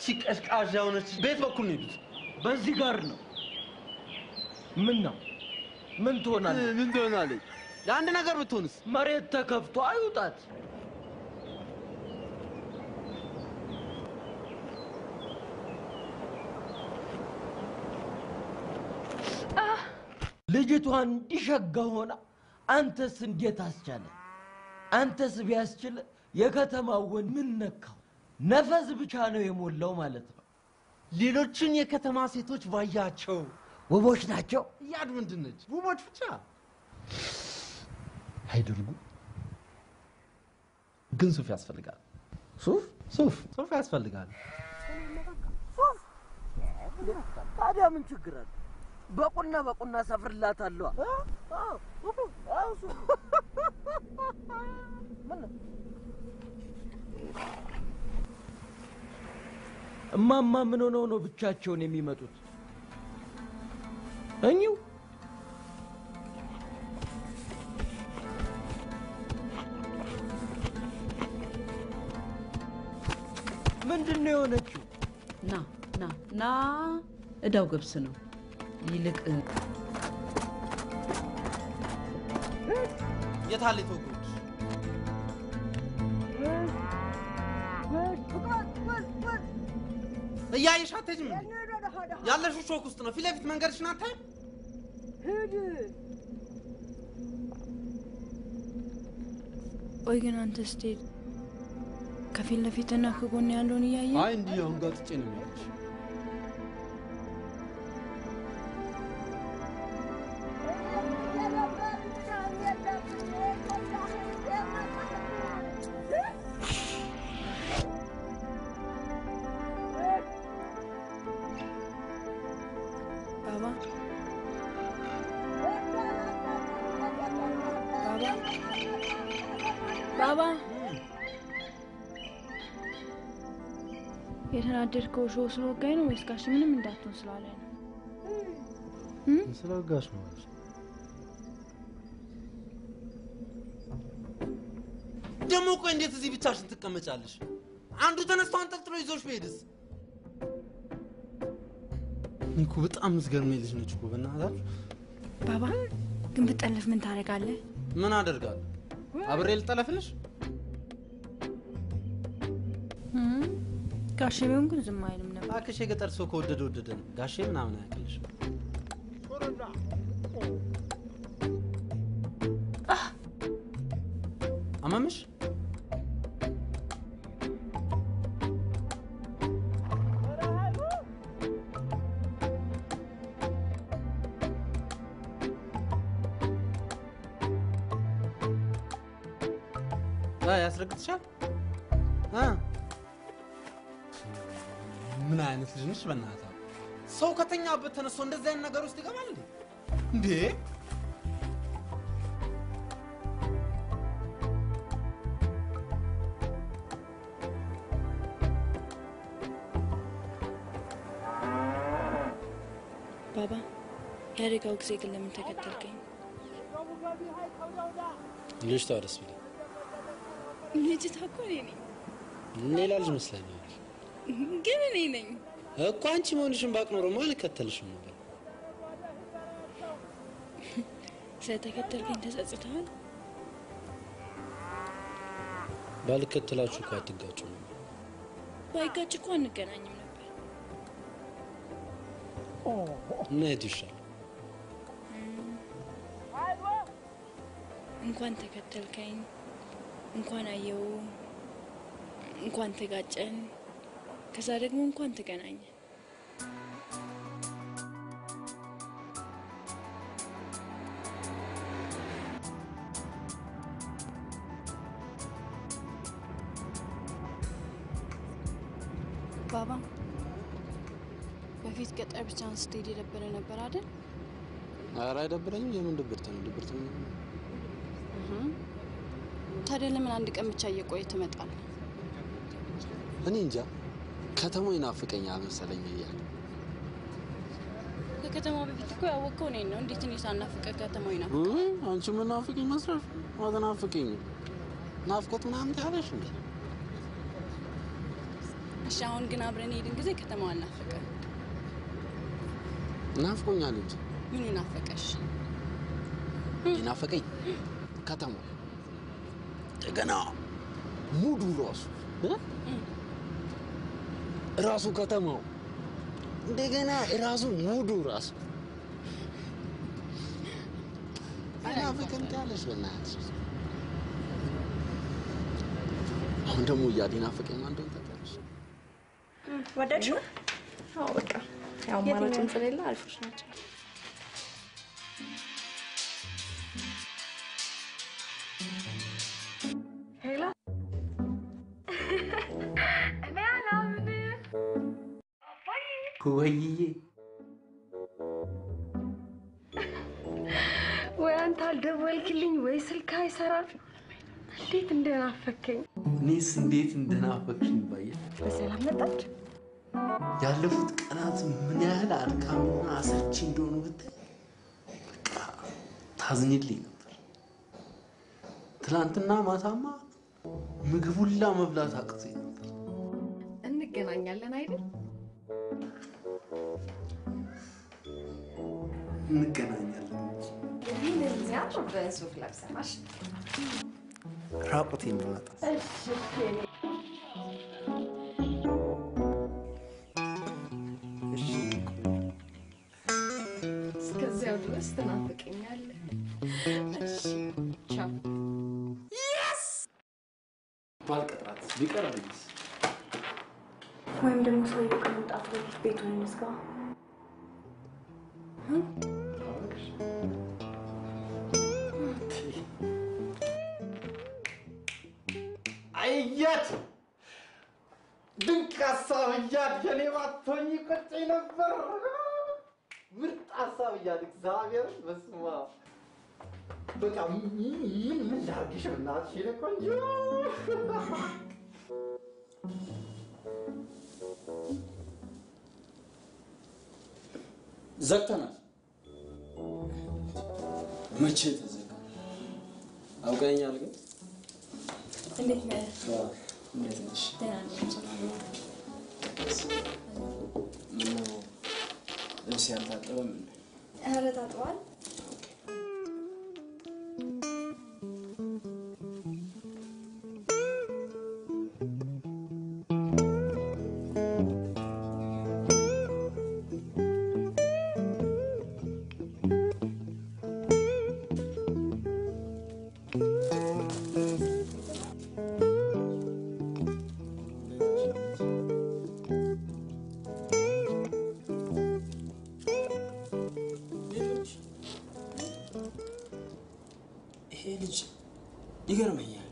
ሲቀሽቃዣ ሆነች። ቤት በኩል ነው የሄዱት? በዚህ ጋር ነው። ምን ነው? ምን ትሆናለች? ምን ትሆናለች? ለአንድ ነገር ብትሆንስ? መሬት ተከፍቶ አይውጣት። ልጅቷን እንዲሸጋ ሆና አንተስ እንዴት አስቻለ? አንተስ ቢያስችል የከተማው ወንድ ምን ነካው? ነፈስ ብቻ ነው የሞላው ማለት ነው። ሌሎችን የከተማ ሴቶች ባያቸው ውቦች ናቸው። እያድ ምንድን ነች? ውቦች ብቻ አይደርጉ። ግን ሱፍ ያስፈልጋል። ሱፍ ያስፈልጋል። ታዲያ ምን ችግር አለ? በቁና ሰፍርላታለሁ። እማማ ምን ሆነው ነው ብቻቸውን የሚመጡት? እኚው ምንድን ነው የሆነችው? ና እዳው ገብስ ነው። ይልቅ የታለ ተወኩት? እያየሽ አትሄጂም እንዴ? ያለሽው ሾክ ውስጥ ነው። ፊት ለፊት መንገድሽን አታይም? ሂድ። ቆይ ግን አንተ ስትሄድ ከፊት ለፊትና ከጎን ያለውን እያየ? አይ እንዲህ አሁን ጋጥጬ ነው የሚያልሽ። ባባ የተናደድከው ሾው ስለወጋኝ ነው ወይስ ጋሽ ምንም እንዳትሆን ስላለኝ ነው? ስለወጋሽ ነው። ደግሞ ቆይ እንዴት እዚህ ብቻሽን ትቀመጫለሽ? አንዱ ተነስቶ አንጠልጥሎ ይዞሽ ቢሄድስ? እኮ በጣም ምስገርመኝ ልጅ ነች እኮ በእናታችሁ። ባባ ግን ብጠለፍ ምን ታደርጋለህ? ምን አደርጋለሁ? አብሬ ልጠለፍልሽ? ጋሼ ቢሆን ግን ዝም አይልም ነበር። እባክሽ የገጠር ሰው ከወደደ ወደደ ነው። ጋሼ ምናምን አያውቅልሽም። አመመሽ? ያስረግጥሻል? ምን አይነት ልጅ ነሽ በእናትህ? ሰው ከተኛበት ተነስቶ እንደዚህ አይነት ነገር ውስጥ ይገባል እንዴ? እንዴ ባባ ያደጋው ጊዜ ግን ለምን ተከተልከኝ? ልጅቷ ደስ ብለኝ። ልጅቷ እኮ እኔ ነኝ። ሌላ ልጅ መስለኛል። ግን እኔ ነኝ እኮ። አንቺ መሆንሽን ባቅ ኖሮማ አልከተልሽም ነበር። ስለተከተልከኝ ተጸጽተሃል? ባልከተላችሁ እኮ አትጋጩ ነበር። ባይጋጭ እኮ አንገናኝም ነበር። እና የቱ ይሻላል? እንኳን ተከተልከኝ፣ እንኳን አየው፣ እንኳን ተጋጨን፣ ከዛ ደግሞ እንኳን ተገናኘን። ባባ በፊት ገጠር ብቻህን ስትሄድ የደበረ ነበር አይደል? ኧረ አይደብረኝም። የምን ድብርት ነው? ድብርት ነው። ታዲያ ለምን አንድ ቀን ብቻ እየቆየ ትመጣለህ? እኔ እንጃ፣ ከተማው ይናፍቀኛል መሰለኝ እያለ ከከተማው በፊት እኮ ያወቅኸው እኔን ነው። እንዴት እኔ ሳናፍቅህ ከተማው ይናፍቃል? አንቺ ምን ናፍቀኝ መስራት? አትናፍቀኝ። ናፍቆት ምናምን ታያለሽ እንዴ? እሺ አሁን ግን አብረን ሄድን ጊዜ ከተማው አልናፈቀህም? ናፍቆኛል እንጂ። ምን ናፈቀሽ? ይናፈቀኝ ከተማው እንደገና ሙዱ ራሱ ከተማው እንደገና ራሱ ሙዱ ራሱ አይናፍቅም ትያለሽ? በእናትሽ አሁን ደግሞ እያዲናፈቀኝ ማን እንደሆነ ታውቂያለሽ? ወደድሽው? አዎ በቃ ያው አማራጭም ስለሌለ አሪፎች ናቸው። ሄሎ ወይዬ ወይ አንተ አልደወልክልኝ ወይ ስልክ አይሰራም። እንዴት እንደናፈከኝ። እኔስ እንዴት እንደናፈቅሽኝ ባየ። በሰላም መጣች። ያለፉት ቀናት ምን ያህል አድካሚና አሰልቺ እንደሆኑ ብታይ በቃ ታዝኝልኝ ነበር። ትናንትና ማታማ ምግብ ሁላ መብላት አቅቶኝ ነበር። እንገናኛለን አይደል? እንገናኛለን። ይህን እዚያ በሱፍ ለብሰናሽ ራቁቴን ነው። እስከዚያው ድረስ ትናፍቀኛለህ። እሺ ቻው። ባልቀጥራት ቢቀርብኝስ? ወይም ደግሞ ሰውየው ከመምጣቱ በፊት ቤቱን እንዝጋ። አያት ድንቅ ሀሳብ እያል የኔ ባትሆኝ ቆጨኝ ነበር። ምርጥ ሀሳብ እያል እግዚአብሔርን በስመ አብ። በቃ ምን ላድርግሽ በእናትሽ የኔ ቆንጆ። ዘግተናል። መቼ ተዘጋ? አውቀኛል ግን እንዴት ነህ? እንዴት ነሽ? ደህና ነኝ። ምነው ልብስ ያልታጠበም? ኧረ ታጥቧል። ይሄ ልጅ ይገርመኛል።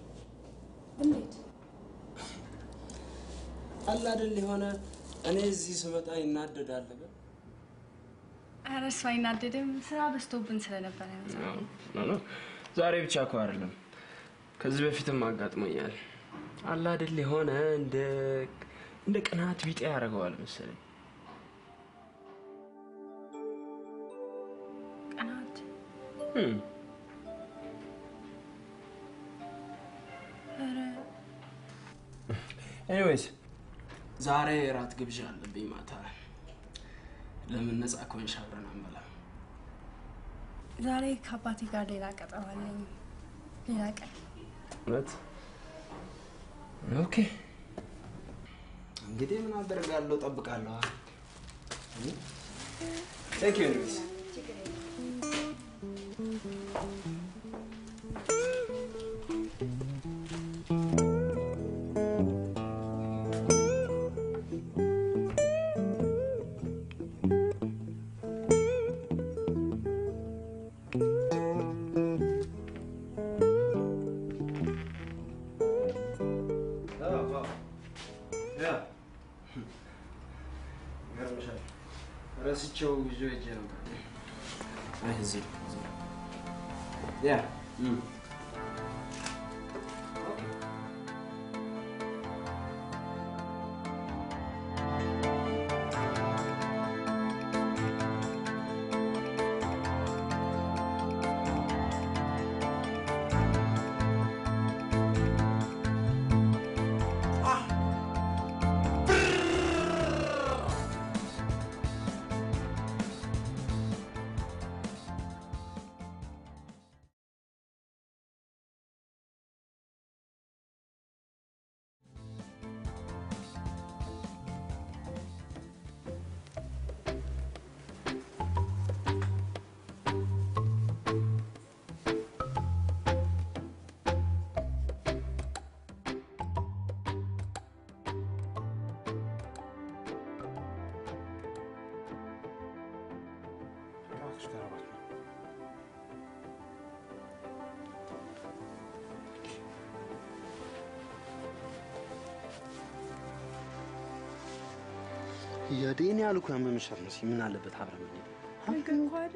እንዴት አለ አይደል የሆነ እኔ እዚህ ስመጣ ይናደዳል ግን ኧረ እሱ አይናደድም። ስራ በዝቶብን ስለነበረ ነው። ዛሬ ብቻ እኮ አይደለም ከዚህ በፊትም አጋጥሞኛል። አለ አይደል የሆነ እንደ ቅናት ቢጤ ያደርገዋል መሰለኝ። ቅናት ኤኒዌይስ ዛሬ እራት ግብዣ አለብኝ ማታ። ለምን ነፃ ከሆንሽ አብረን አንበላ? ዛሬ ከአባቴ ጋር ሌላ ቀጠሮ አለኝ። ሌላ ቀን እውነት? ኦኬ እንግዲህ ምን አደርጋለሁ? እጠብቃለሁ። ቴንክ ዩ ኤኒዌይስ ረስቼው ይዞ ሄጄ ነበር። አይ እዚህ ያ ያዴን ያልኩ ያመምሻል ነው ምን አለበት አብረን እንሂድ። ግን እንኳን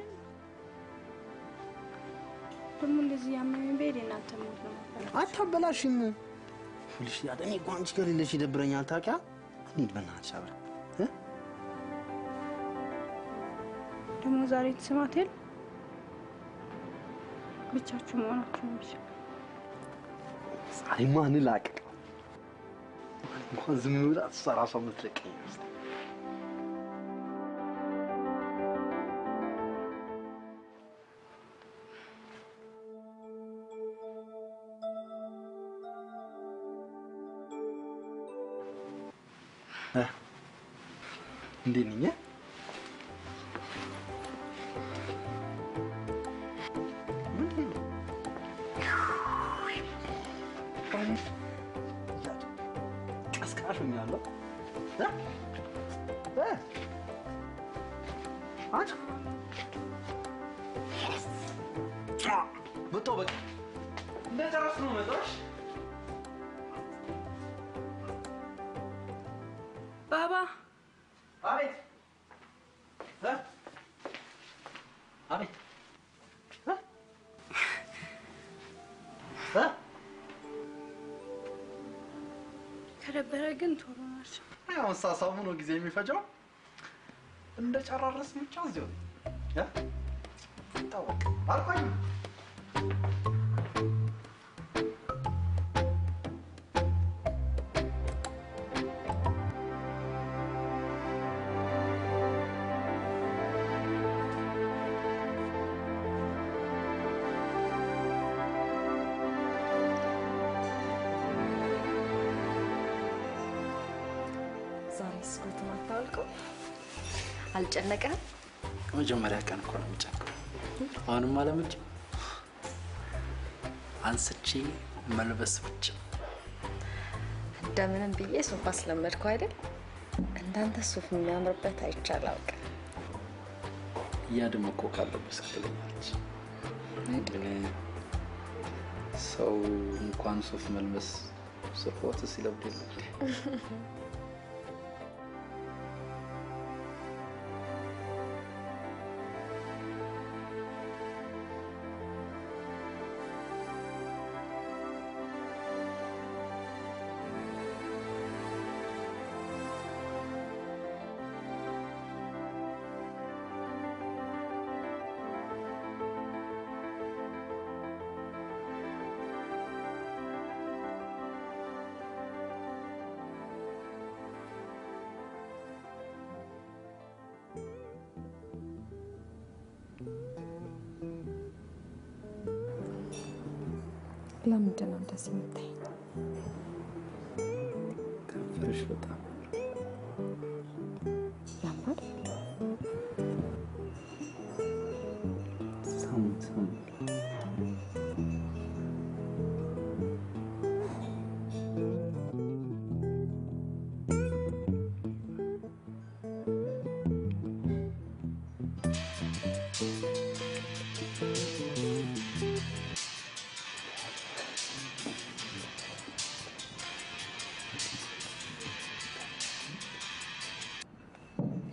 ደግሞ እንደዚህ ያመመኝ ቤት እናንተ ሞት ነው አታበላሽም። ሁልሽ ያደኔ ጓንች ጋር ሌለሽ ይደብረኛል። ታውቂያ እንሂድ በእናትሽ አብረን ደግሞ ዛሬ ተሰማት የለ ብቻችሁ መሆናችሁ ነው ብቻ ዛሬ ማን ላቀቅ እንኳን ዝም ብላ ተሰራሷ ምትለቀኝ ነው። እንዴት ነኝ? ቀስቃሽ ሆኛለሁ። መጣሁ በቃ እንደጨረስን ነው መጣሽ? ባባ አቤት አቤት ከደበረ ግን ቶሎ ናቸው። ያው ሳሳው ነው ጊዜ የሚፈጀው እንደጨራረስ ብቻ እዚሁ ታወቅ አልቆይም። አልጨነቀህም? መጀመሪያ ቀን እኮ ነው የምጨነቀው። አሁንም አለምጭ አንስቼ መልበስ ብቻ እንደምንም ብዬ ሱፍ አስለመድከው አይደል? እንዳንተ ሱፍ የሚያምርበት አይቻል አውቅ። እያደመኮ ካለበስ ትለኛለች። ሰው እንኳን ሱፍ መልበስ ስርቆት ሲለብድ ለምንድን ነው እንደዚህ የምታይ? ከንፈርሽ በጣም ያምራል። ሳምንት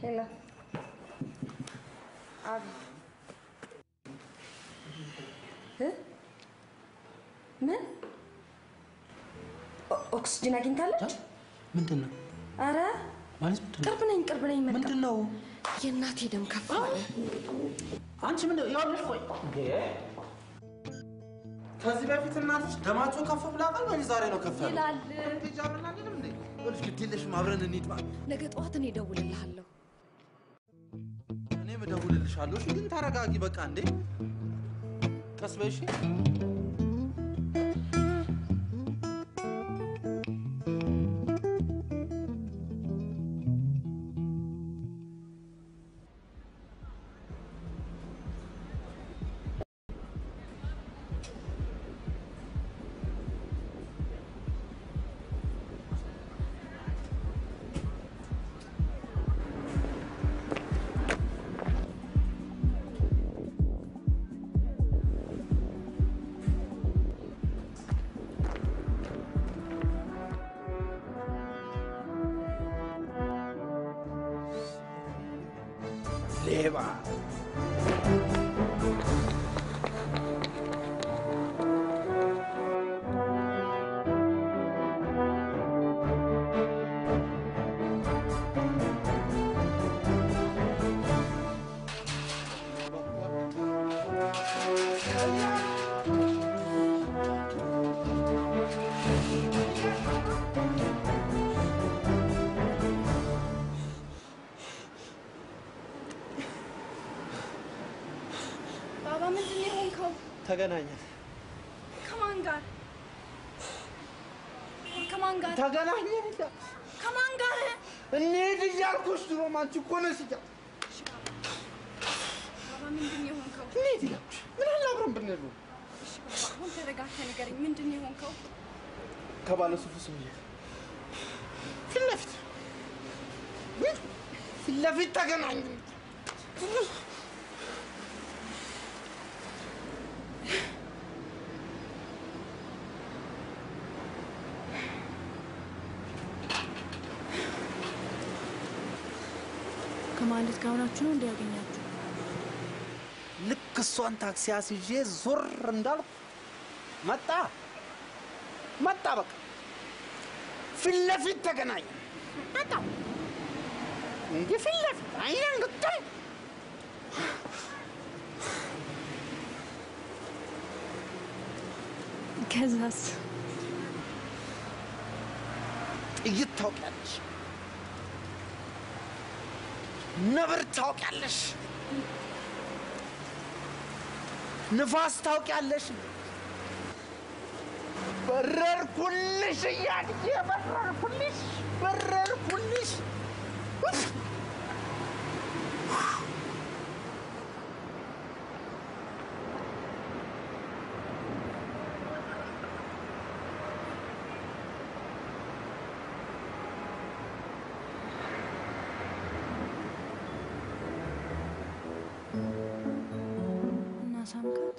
ሄሎ አብ ምን ኦክስጅን አግኝታለች? ምንድነው? አረ ማለት ምንድነው? ቅርብ ነኝ መጣ። ምንድነው? የእናቴ ደም ከፍ አለ። አንቺ ምንድነው? ያውልሽ ቆይ ከዚህ በፊት እናትሽ ደማቸው ከፍ ብላ ቃል ወይ ዛሬ ነው ከፍ ያለው? ይላል ትጃብና አይደለም እንዴ? ወልሽ ግዴለሽም አብረን እንሂድ ማለት ነገ ጠዋት እኔ እደውልልሃለሁ። እኔም እደውልልሻለሁ። እሺ ግን ተረጋጊ በቃ እንዴ። ቀስ በይ እሺ። ሌባ ተገናኘን። ከማን ጋር? ከማን ጋር ተገናኘን? ከማን ጋር? እንሂድ እያልኩሽ ድሮም አንቺ እኮ ነሽ እያልኩሽ። ባባ ምንድን ነው የሆንከው? እንሂድ እያልኩሽ ምን አለ አብረን ብንሄድ ነው። እሺ ባባ አሁን ተረጋግተህ ንገረኝ፣ ምንድን ነው የሆንከው? ከባለ ሱፉ ሰውዬ ፊት ለፊት ተገናኘን። ከማለት ጋር ሆናችሁ ነው እንዲያገኛችሁ? ልክ እሷን ታክሲ አስይዤ ዞር እንዳልኩ መጣ በቃ ፊት ለፊት ተገናኘን። መጣ እንዲህ ፊት ለፊት አይኔን ግጥም። ከዛስ? ጥይት ታውቂያለሽ፣ ነብር ታውቂያለሽ፣ ንፋስ ታውቂያለሽ። በረርኩልሽ እያልዬ በረርኩልሽ። እና ሳምካት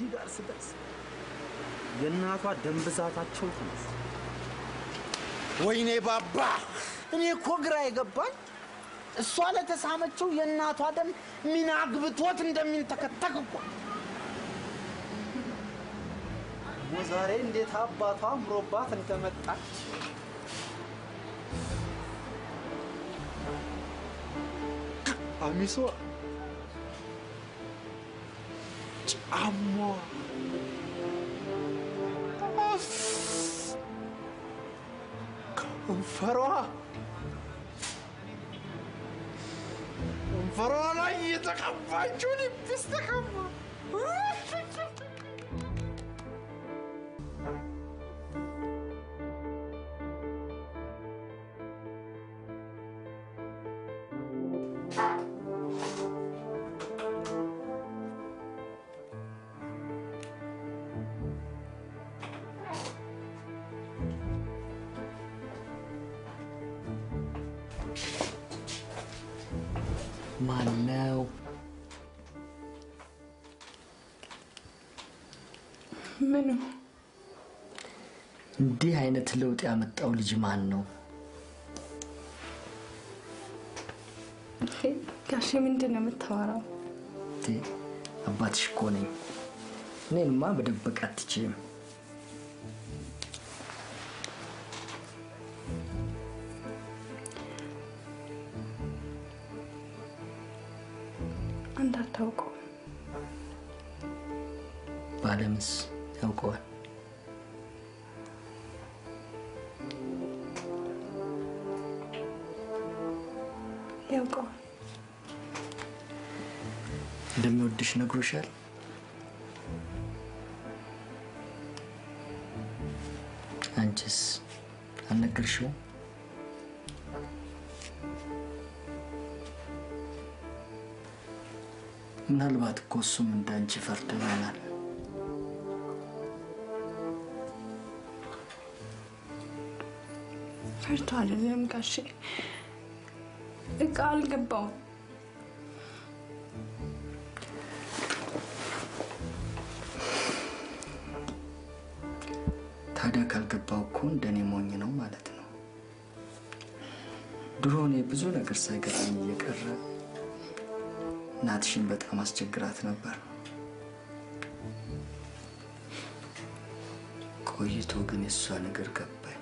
እዚህ ጋር ስደርስ የእናቷ ደም ብዛታቸው ተነሳ። ወይኔ ባባ! እኔ እኮ ግራ የገባኝ እሷ ለተሳመችው የእናቷ ደም ምን አግብቶት እንደሚንተከተክ እኮ። ዛሬ እንዴት አባቷ አምሮባት እንደመጣች ቀሚሷ፣ ጫማዋ፣ ከንፈሯ ላይ የተቀባችው ሊፕስቲክ ማነው? ምኑ? እንዲህ አይነት ለውጥ ያመጣው ልጅ ማን ነው? ጋሼ ምንድን ነው የምታወራው? አባትሽ እኮ ነኝ። እኔንማ በደበቅ አትችይም። እንዳታውቀው። ባለምስ ያውቀዋል? ያውቀዋል። እንደሚወድሽ ነግሮሻል? አንቺስ አልነገርሽውም? ምናልባት እኮ እሱም እንዳንቺ ፈርዶ ይሆናል። ፈርቶ አይደለም ጋሼ፣ እቃ አልገባውም። ታዲያ ካልገባው እኮ እንደኔ ሞኝ ነው ማለት ነው። ድሮ እኔ ብዙ ነገር ሳይገባኝ እየቀረ እናትሽን በጣም አስቸግራት ነበር። ቆይቶ ግን የእሷ ነገር ገባኝ።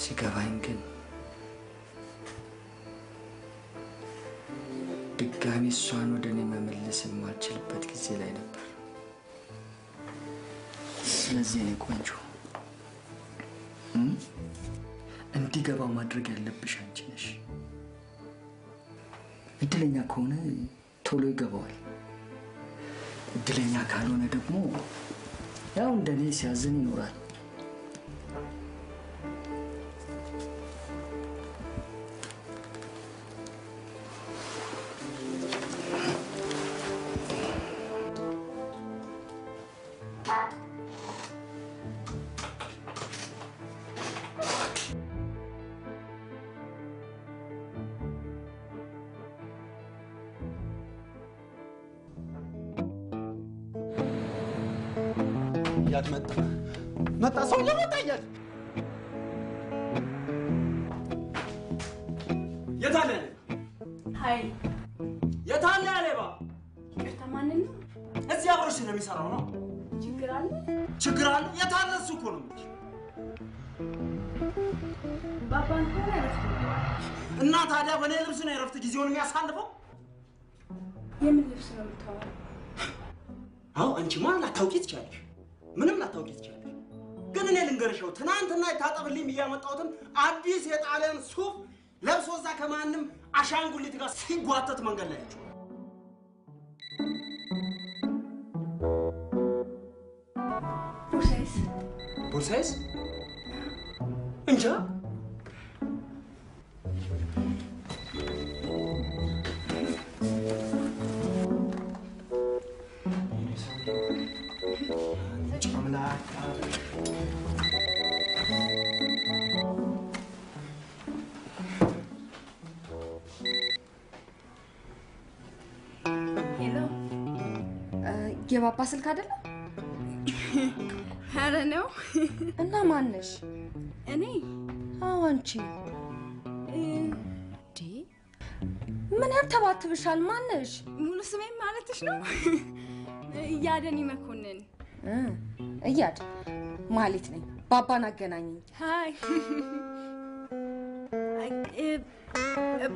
ሲገባኝ ግን ድጋሚ እሷን ወደ እኔ መመለስ የማልችልበት ጊዜ ላይ ነበር። ስለዚህ እኔ ቆንጆ እንዲገባው ማድረግ ያለብሽ አንቺ ነሽ። እድለኛ ከሆነ ቶሎ ይገባዋል። እድለኛ ካልሆነ ደግሞ ያው እንደኔ ሲያዝን ይኖራል። እያት መጣ ሰውዬው መጣ እያት የት አለ? ኃይል የት አለ ሌባ? ይቅርታ፣ ማንን ነው? እዚህ አብሮሽ ስለሚሰራው ነው። ችግር አለ? ችግር አለ? የት አለ? እሱ እኮ ነው የምልሽ። ባባን ሆነ ረፍት እና ታዲያ በእኔ ልብስ ነው የረፍት ጊዜውን የሚያሳልፈው? የምን ልብስ ነው የምታወራው? አዎ አንቺማ ላታውቂ ትችያለሽ፣ ምንም ላታውቂ ትችያለሽ። ግን እኔ ልንገርሽው፣ ትናንትና የታጠብልኝ እያመጣሁትን አዲስ የጣሊያን ሱፍ ለብሶ እዛ ከማንም አሻንጉሊት ጋር ሲጓተት መንገድ ላይ ያቸው። ቦርሳይስ እንጃ። የባባ ስልክ አይደለም? ኧረ ነው። እና ማን ነሽ? እኔ? አዎ አንቺ። ምን ያንተባትብሻል? ማን ነሽ? ሙሉ ስሜን ማለትሽ ነው? እያደኒ መኮንን። እያድ ማለት ነኝ። ባባን አገናኘኝ። ሃይ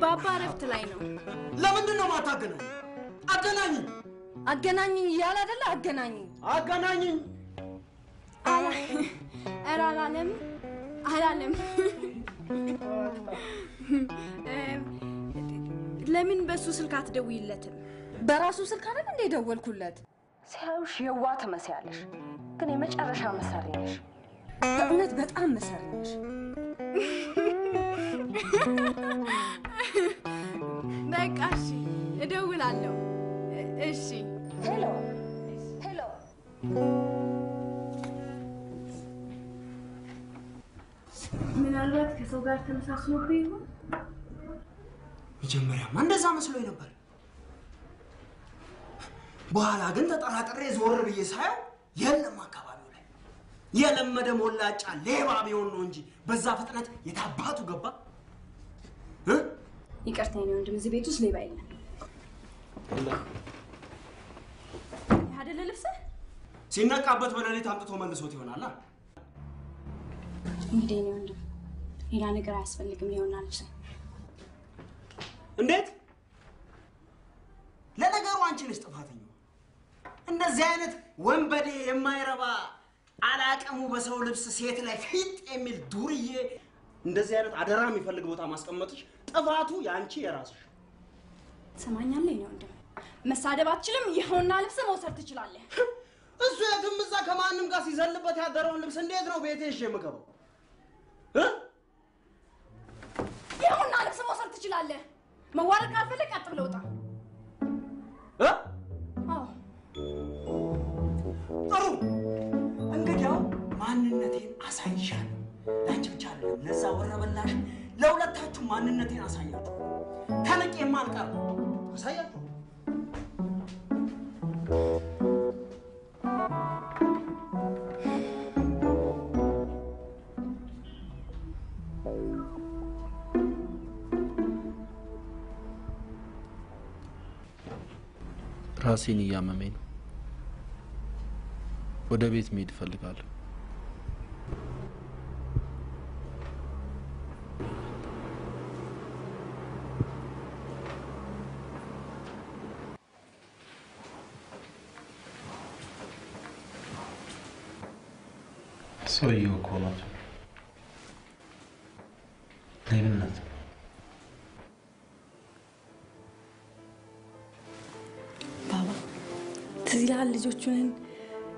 ባባ እረፍት ላይ ነው። ለምንድን ነው ማታገናኝ? አገናኝኝ አገናኝኝ እያለ አይደለ? አገናኝኝ አገናኝኝ። ኧረ አላለም። ለምን በሱ ስልክ አትደውይለትም? በራሱ ስልክ አይደል እንደ ደወልኩለት። ሲያዩሽ የዋህ ትመስያለሽ፣ ግን የመጨረሻ መሰሪ ነሽ። በእውነት በጣም መሰሪ ነሽ። በቃ እሺ፣ እደውላለሁ። እሺ። ሄሎ። ምናልባት ከሰው ጋር ተመሳስሎብኝ ይሆን? መጀመሪያማ እንደዛ መስሎኝ ነበር። በኋላ ግን ተጠራጥሬ ዞር ብዬ ሳየው የለም አካባቢው ላይ የለመደ ሞላጫ ሌባ ቢሆን ነው እንጂ በዛ ፍጥነት የታባቱ ገባ። ይቅርታ የኔ ወንድም፣ እዚህ ቤት ውስጥ ሌባ የለም። አይደለ ልብስህ ሲነቃበት በሌሊት አምጥቶ መልሶት ይሆናል። እንግዲህ የኔ ወንድም ሌላ ነገር አያስፈልግም። ይሆናል ልብስህ። እንዴት? ለነገሩ አንቺ ነሽ ጥፋተኛው። እንደዚህ አይነት ወንበዴ የማይረባ አላቀሙ በሰው ልብስ ሴት ላይ ፊት የሚል ዱርዬ እንደዚህ አይነት አደራ የሚፈልግ ቦታ ማስቀመጥሽ ጥፋቱ ያንቺ የራስሽ። ትሰማኛለህ የኔ ወንድም? መሳደብ አትችልም። ይኸውና ልብስ መውሰድ ትችላለህ። እሱ የትም እዛ ከማንም ጋር ሲዘልበት ያደረውን ልብስ እንዴት ነው ቤቴ ይዤ የምገባው? ይኸውና ልብስ መውሰድ ትችላለህ። መዋረድ ካልፈለግ ቀጥ ብለህ ውጣ። ጥሩ፣ እንግዲያው ማንነቴን አሳይሻለሁ። ለአንቺ ብቻ አይደለም፣ ለዛ ወረበላሽ ለሁለታችሁ ማንነቴን አሳያችሁ። ተንቄማ አልቀርም፣ አሳያችሁ። ራሴን እያመመኝ ነው። ወደ ቤት መሄድ እፈልጋለሁ። ሰውየው እኮ ነው ሌብነት። ትዝ ይልሃል ልጆቹን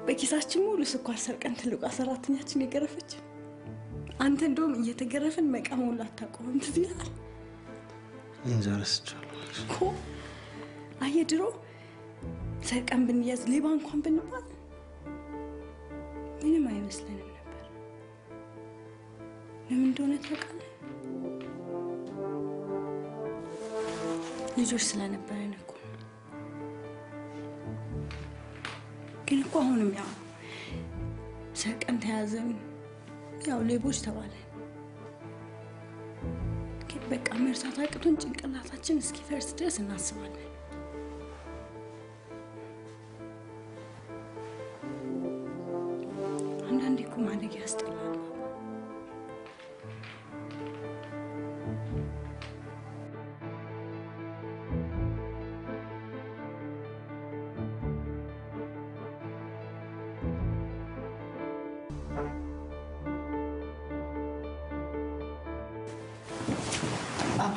በኪሳችን ሙሉ ስኳር ሰርቀን ትልቋ ሰራተኛችን የገረፈች? አንተ እንደውም እየተገረፍን መቃም ሁሉ አታውቀውም። ትዝ ይልሃል? እንጃ ረስቻለሁ እኮ። አየህ ድሮ ሰርቀን ብንያዝ ሌባ እንኳን ብንባል ምንም አይመስለንም ነበር። ለምን እንደሆነ ታውቃለህ? ልጆች ስለነበረን እኮ። ግን እኮ አሁንም ያው ሰርቀን ተያዘን፣ ያው ሌቦች ተባለን። ግን በቃ መርሳት አቅቶን ጭንቅላታችን እስኪፈርስ ድረስ እናስባለን። አንዳንዴ እኮ ማደግ ያስጠላል። ባባ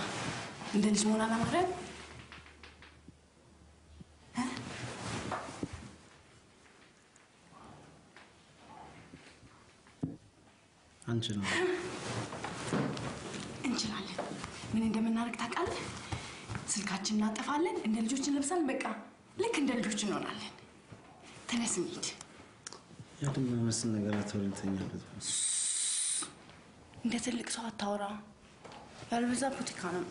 እንደ ልጅ መሆን አላማረም? እንችላለን። ምን እንደምናደርግ ታውቃለህ? ስልካችን እናጠፋለን፣ እንደ ልጆች እንለብሳለን። በቃ ልክ እንደ ልጆች እንሆናለን። ተነስ እንሂድ። ያድም መስል ነገር አትወልተኛበት። እንደ ትልቅ ሰው አታወራ። ያልበዛ ፖለቲካ ነው።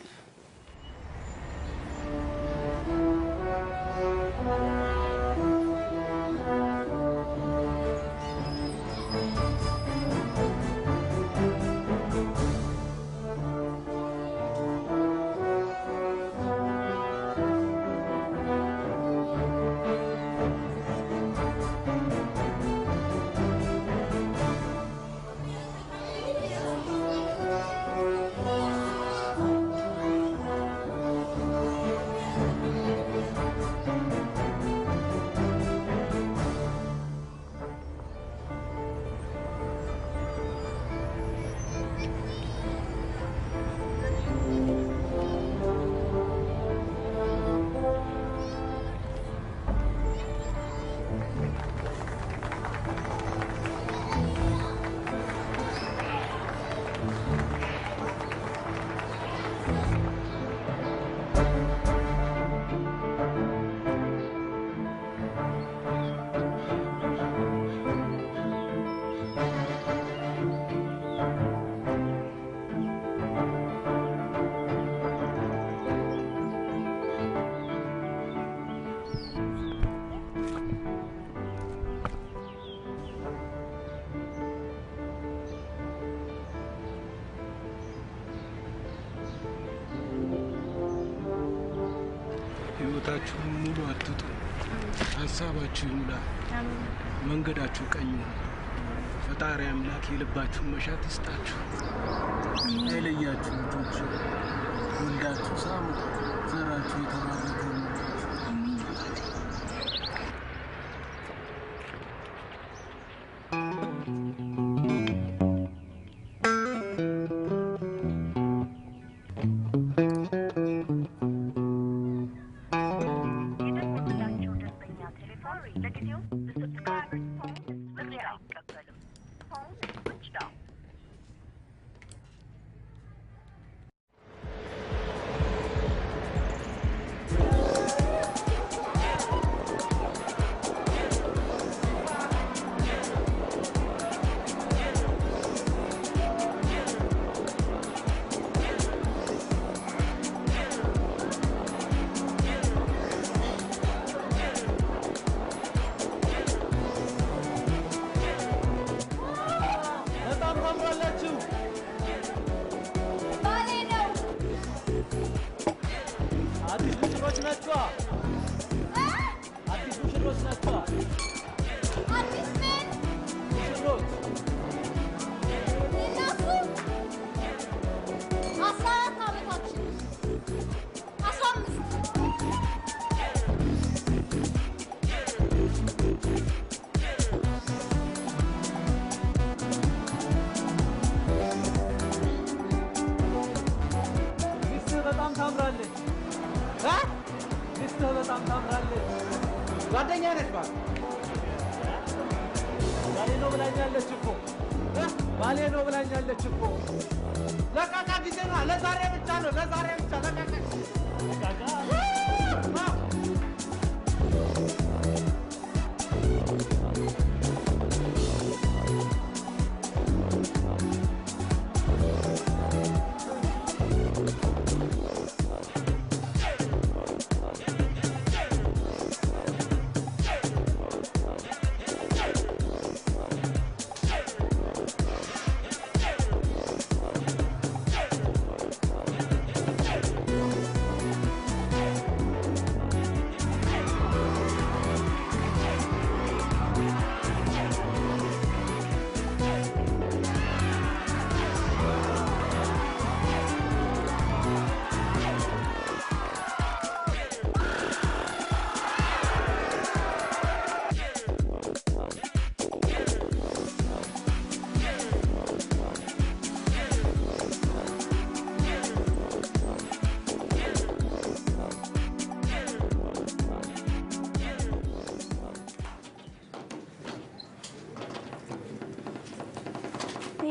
ህይወታችሁን ሙሉ አትጡ። ሀሳባችሁ ይሙላ፣ መንገዳችሁ ቀኝ ይሁን። ፈጣሪ አምላክ የልባችሁን መሻት ይስጣችሁ። አይለያችሁ ልጆች፣ ወልዳችሁ ሳሙ፣ ዘራችሁ የተባረከ ነው።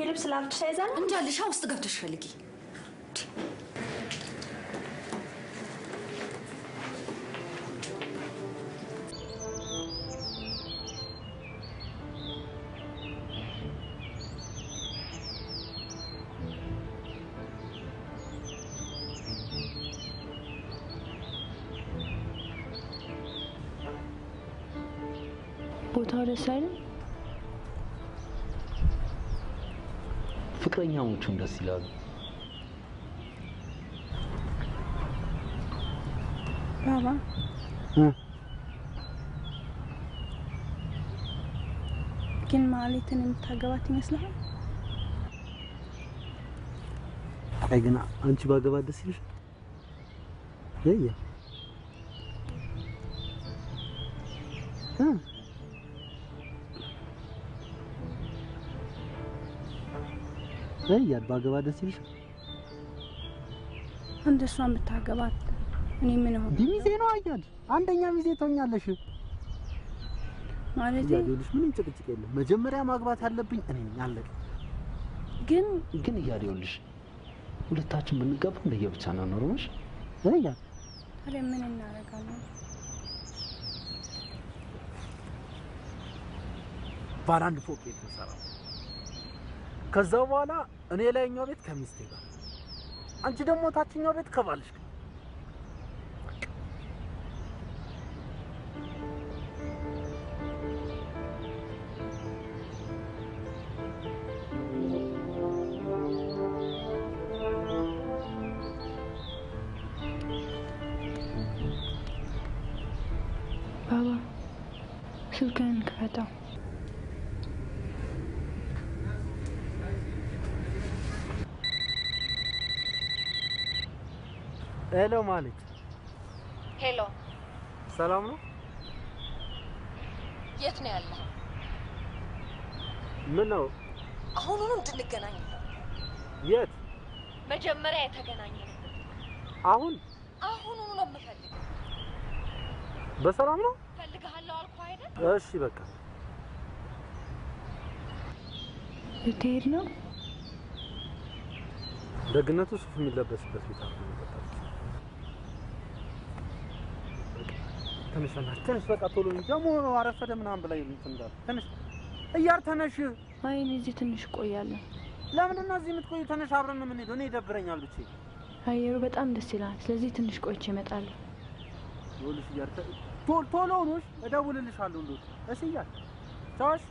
ልብስ ላፍሽ ሳይዛል እንጃልሻ ውስጥ ገብተሽ ፈልጊ። ቦታው ደስ አይልም? ፍቅረኛሞቹም ደስ ይላሉ። ባባ ግን ማለትን የምታገባት ይመስልሃል? አይ ግን አንቺ ባገባት ደስ ይልሽ? ለየ ያድ ባገባት ደስ ይልሽ? እንደሷን ብታገባት እኔ ምን ሆነ? ሚዜ ነው አያድ አንደኛ ሚዜ ትሆኛለሽ ማለት ያዲልሽ ምንም ጭቅጭቅ የለም። መጀመሪያ ማግባት ያለብኝ እኔ ነኝ አለቀ። ግን ያዲልሽ ሁለታችን ብንጋባ ለየብቻ ነው ኖርሽ ያድ ታዲያ ምን እናደርጋለን? ባለ አንድ ፎቅ ቤት እንሰራው። ከዛ በኋላ እኔ ላይኛው ቤት ከሚስቴ ጋር፣ አንቺ ደግሞ ታችኛው ቤት ከባልሽ ጋር። ስልክህን ክፈተው። ሄሎ ማለት ሄሎ፣ ሰላም ነው? የት ነው ያለው? ምን ነው? አሁኑኑ እንድንገናኝ። የት? መጀመሪያ የተገናኘንበት። አሁን? አሁኑኑ ነው የምፈልገው። በሰላም ነው? ፈልግሃለሁ አልኩህ አይደል? እሺ በቃ። ልትሄድ ነው? ደግነቱ ሱፍ የሚለበስበት ቤት አለ። ተነሽ በቃ ቶሎ ደግሞ አረፈደ ምናምን ብላ እንትን ተነሽ እያር ተነሽ። አይ እኔ እዚህ ትንሽ እቆያለሁ። ለምንድን ነው እዚህ የምትቆዩ? ተነሽ አብረን ነው የምንሄደው። እኔ ይደብረኛል ብቻ። አየሩ በጣም ደስ ይላል። ስለዚህ ትንሽ ቆይቼ እመጣለሁ። ይኸውልሽ እያር ቶሎ ነሽ፣ እደውልልሻለሁ እንደው። እሺ እያር ቻውሽ።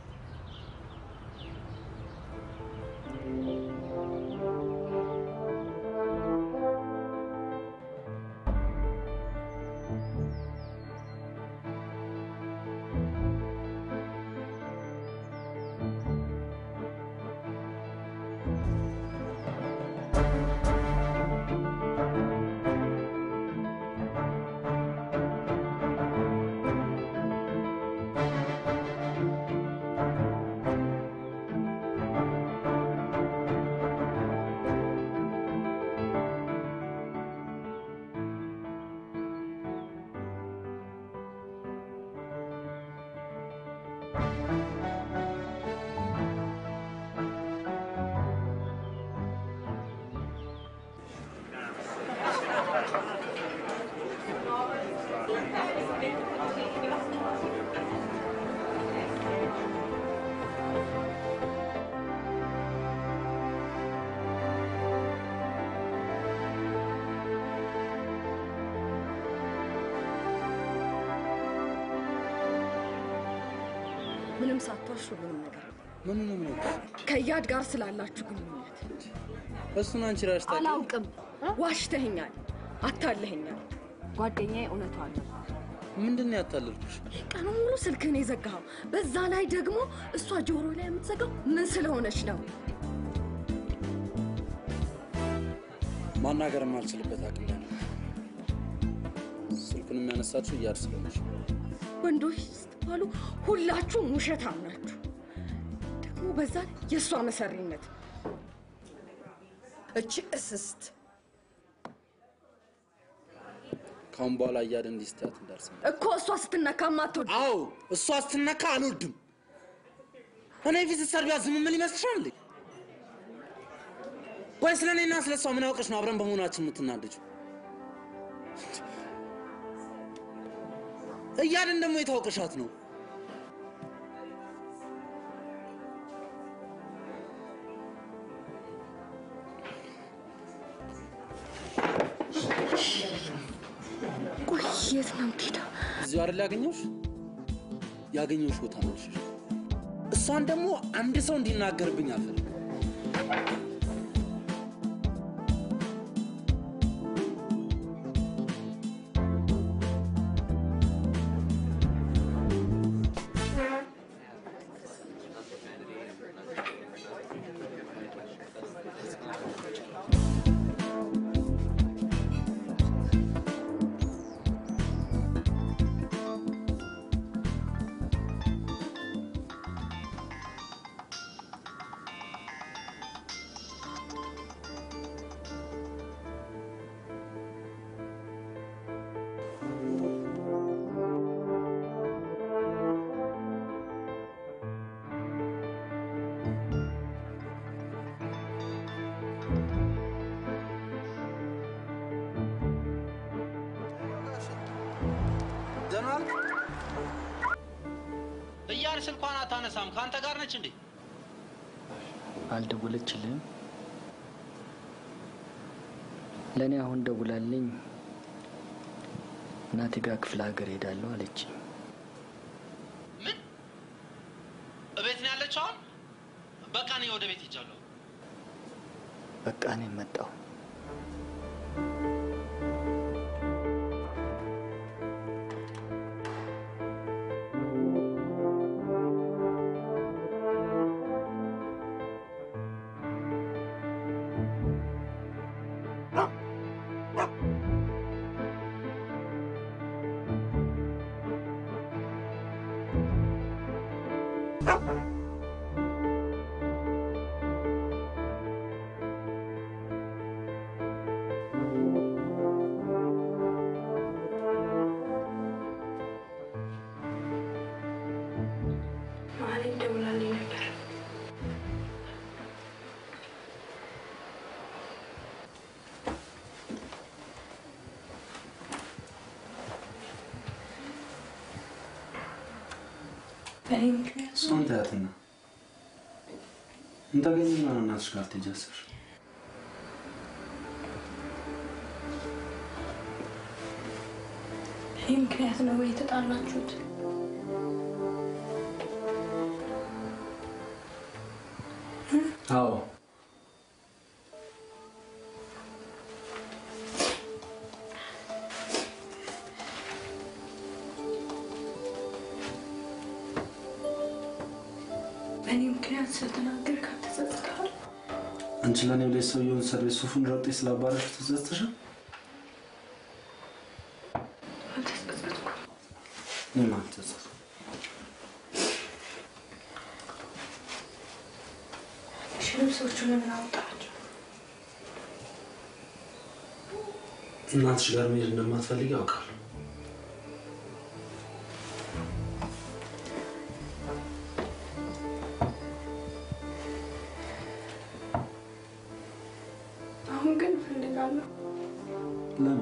ምንም ሳትዋሹ ምንም ነገር ምንም ከያድ ጋር ስላላችሁ ግንኙነት እሱን አንቺ ራስሽ ታውቂ። አላውቅም። ዋሽተኸኛል፣ አታለኸኛል። ጓደኛዬ እውነቷ አለ። ምንድን ነው ያታለልኩሽ? ቀኑን ሙሉ ስልክህን የዘጋኸው፣ በዛ ላይ ደግሞ እሷ ጆሮ ላይ የምትዘጋው ምን ስለሆነች ነው? ማናገር የማልችልበት አቅም ላይ ነው። ስልኩን የሚያነሳችሁ እያር ስለሆነች ወንዶች ስትባሉ ሁላችሁም ውሸታም ናችሁ። ደግሞ በዛ የእሷ መሰሪነት። እቺ እስስት ካሁን በኋላ እያደ እንዲስታት እንዳልሰማ እኮ እሷ ስትነካ ማትወድ። አዎ እሷ ስትነካ አልወድም። እኔ ፊት ሰርቢያ ዝም ምን ይመስልሻል እንዴ? ወይ ስለኔና ስለሷ ምን አውቀሽ ነው አብረን በመሆናችን የምትናደጂው? እያደን ደግሞ የታወቀሻት ነው። ቆይ የት ነው የምትሄደው? እዚሁ አይደል ያገኘሁሽ? ያገኘሁሽ ቦታ ነው። እሷን ደግሞ አንድ ሰው እንዲናገርብኝ አልፈልግም። ደናል እያር ስልኳን አታነሳም። ካንተ ጋር ነች እንዴ? አልደወለችልህም? ለእኔ አሁን ደውላልኝ እናቴ ጋር ክፍለ ሀገር ሄዳለሁ አለች። ምን? እቤት ነው ያለችው አሁን? በቃ እኔ ወደ ቤት ሄጃለሁ። በቃ እኔ መጣሁ። ማለት ደውላልኝ ነበር። በእኔ ምክንያት እሷን ተያትና እንታገኝና እናትሽ ጋር ትሄጃለሽ። በእኔ ምክንያት ነው ወይ የተጣላችሁት? አዎ በእኔ ምክንያት ስለተናገርክ ተጸጽተሃል? አንቺ ለኔ ብለሽ ሰውየውን ሰርቪስ ሱፉን ረግጠሽ ስላባረርሽ ተጸጽተሻል? አልተጸጸትኩም። እኔም አልተጸጸትኩም። እሺ ልብሶቹን ለምን አወጣቸው? እናትሽ ጋር መሄድ እንደማትፈልጊ ያውቃል። አሁን ግን እፈልጋለሁ። ለምን?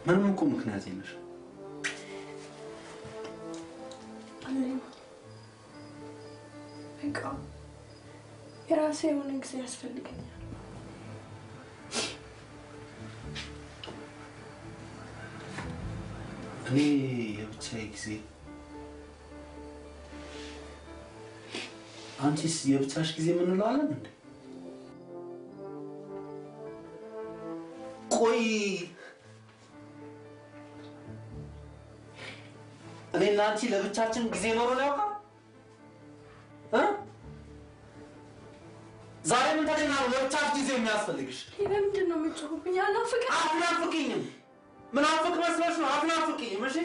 ምንም እኮ ምክንያት የለሽ። አለኝ። በቃ የራሴ የሆነ ጊዜ ያስፈልገኛል። እኔ የብቻዬ ጊዜ፣ አንቺስ የብቻሽ ጊዜ የምንለው አለን እንዴ? ቆይ እኔና አንቺ ለብቻችን ጊዜ ኖሮን ያውቃል? ዛሬ ምን ተገኘ ነው ለብቻሽ ጊዜ የሚያስፈልግሽ? ለምንድን ነው የምትጮህብኝ? አናፍቅም። አትናፍቅኝም። ምን አፍቅ መስሎሽ ነው? አትናፍቅኝም። እሺ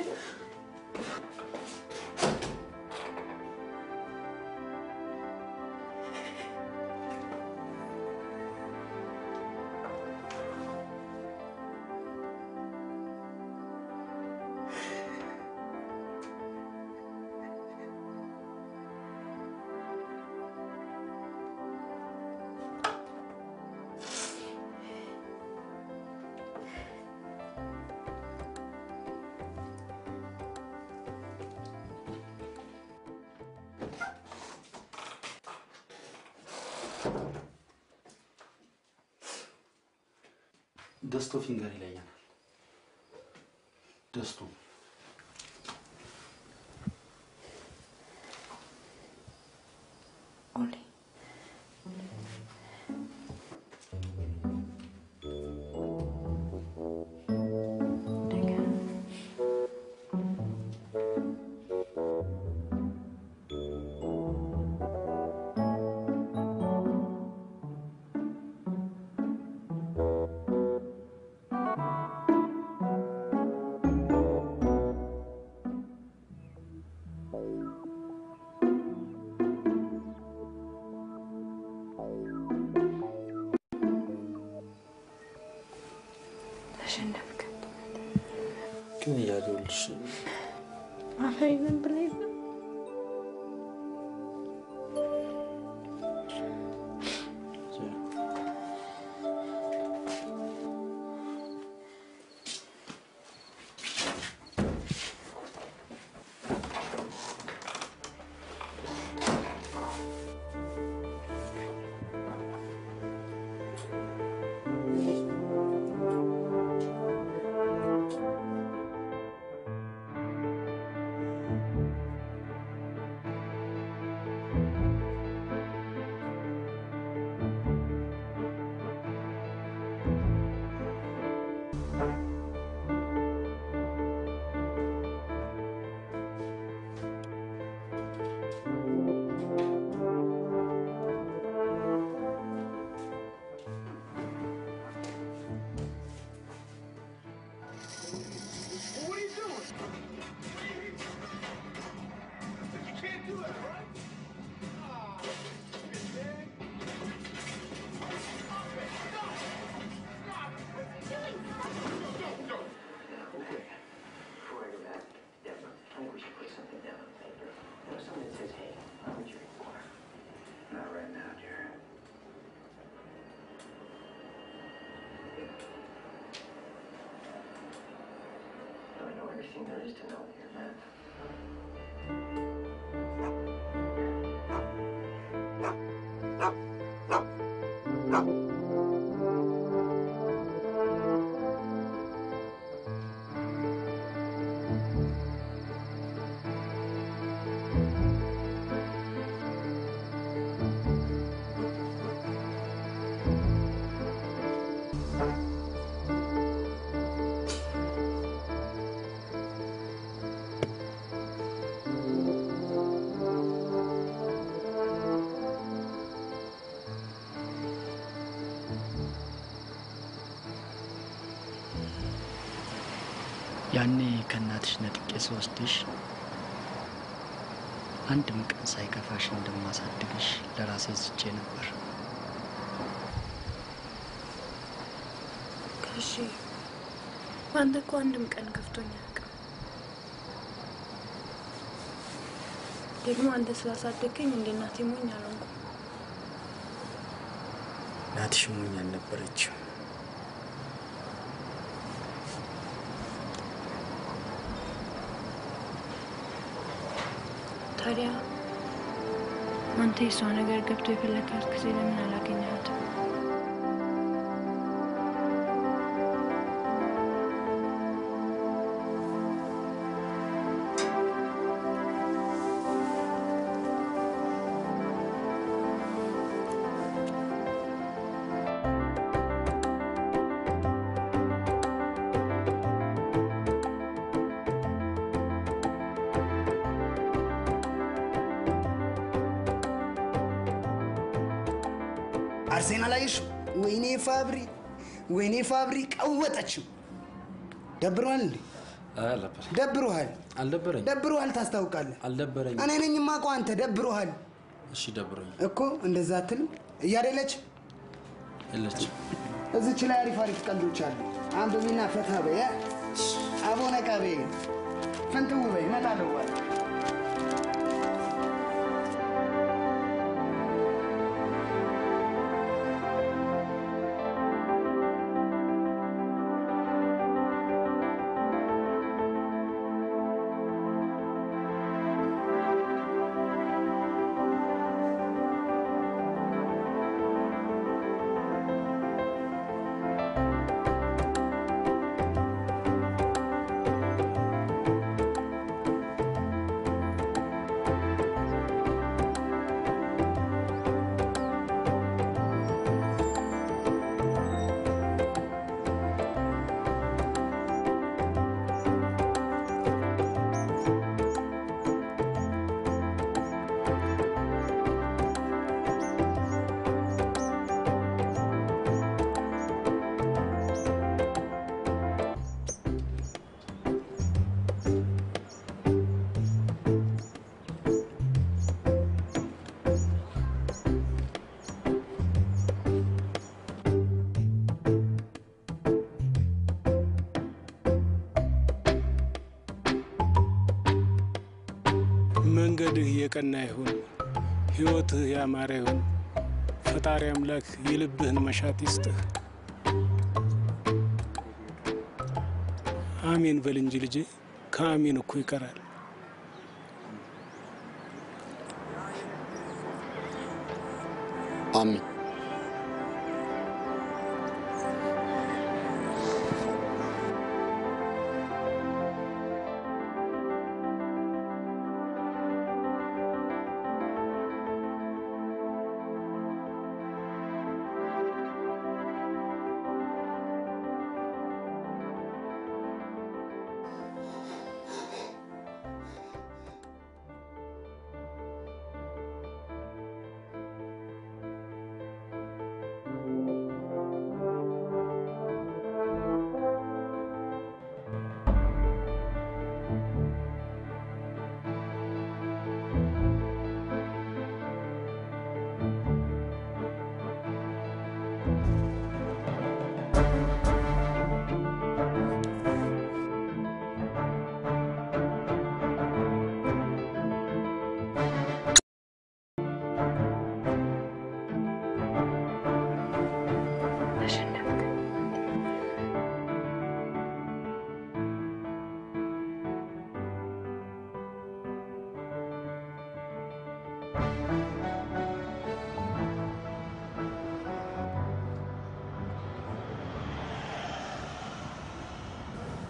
ደስቶ ፊንገር ይለኛል። ደስቶ ኦሊ ተሸነፍክ። ግን እያለሁልሽ አፈሪን ብለህ ነው there's to know the event. ያኔ ከናትሽ ነጥቄ ስወስድሽ አንድም ቀን ሳይከፋሽ እንደማሳድግሽ ለራሴ ዝቼ ነበር። እሺ አንተ እኮ አንድም ቀን ከፍቶኝ አያውቅም። ደግሞ አንተ ስላሳደገኝ እንደ እናቴ ሞኝ አልሆንኩም። እናትሽ ሞኝ አልነበረችም። ታዲያ አንተ የሷ ነገር ገብቶ የፈለካት ጊዜ ለምን አላገኘሃትም? አርሴናል አይሽ ወይኔ ፋብሪ ቀወጠችው። ደብሮሃል እንዴ? ደብሮሃል? አልደበረኝ። ደብሮሃል ታስታውቃለህ። አልደበረኝ። እኔ ነኝ የማውቀው አንተ ደብሮሃል እሺ ደብሮኝ እኮ። እንደዛ አትልም? እያደለች የለች። እዚች ላይ አሪፍ ቀልዶች አሉ። አንብቢና ፈታ በይ። አቦ ነቃ በይ፣ ፍንትው በይ። እመጣለሁ በኋላ። መንገድህ የቀና ይሁን፣ ሕይወትህ ያማረ ይሁን። ፈጣሪ አምላክ የልብህን መሻት ይስጥህ። አሜን በል እንጂ ልጄ፣ ከአሜን እኮ ይቀራል። አሜን።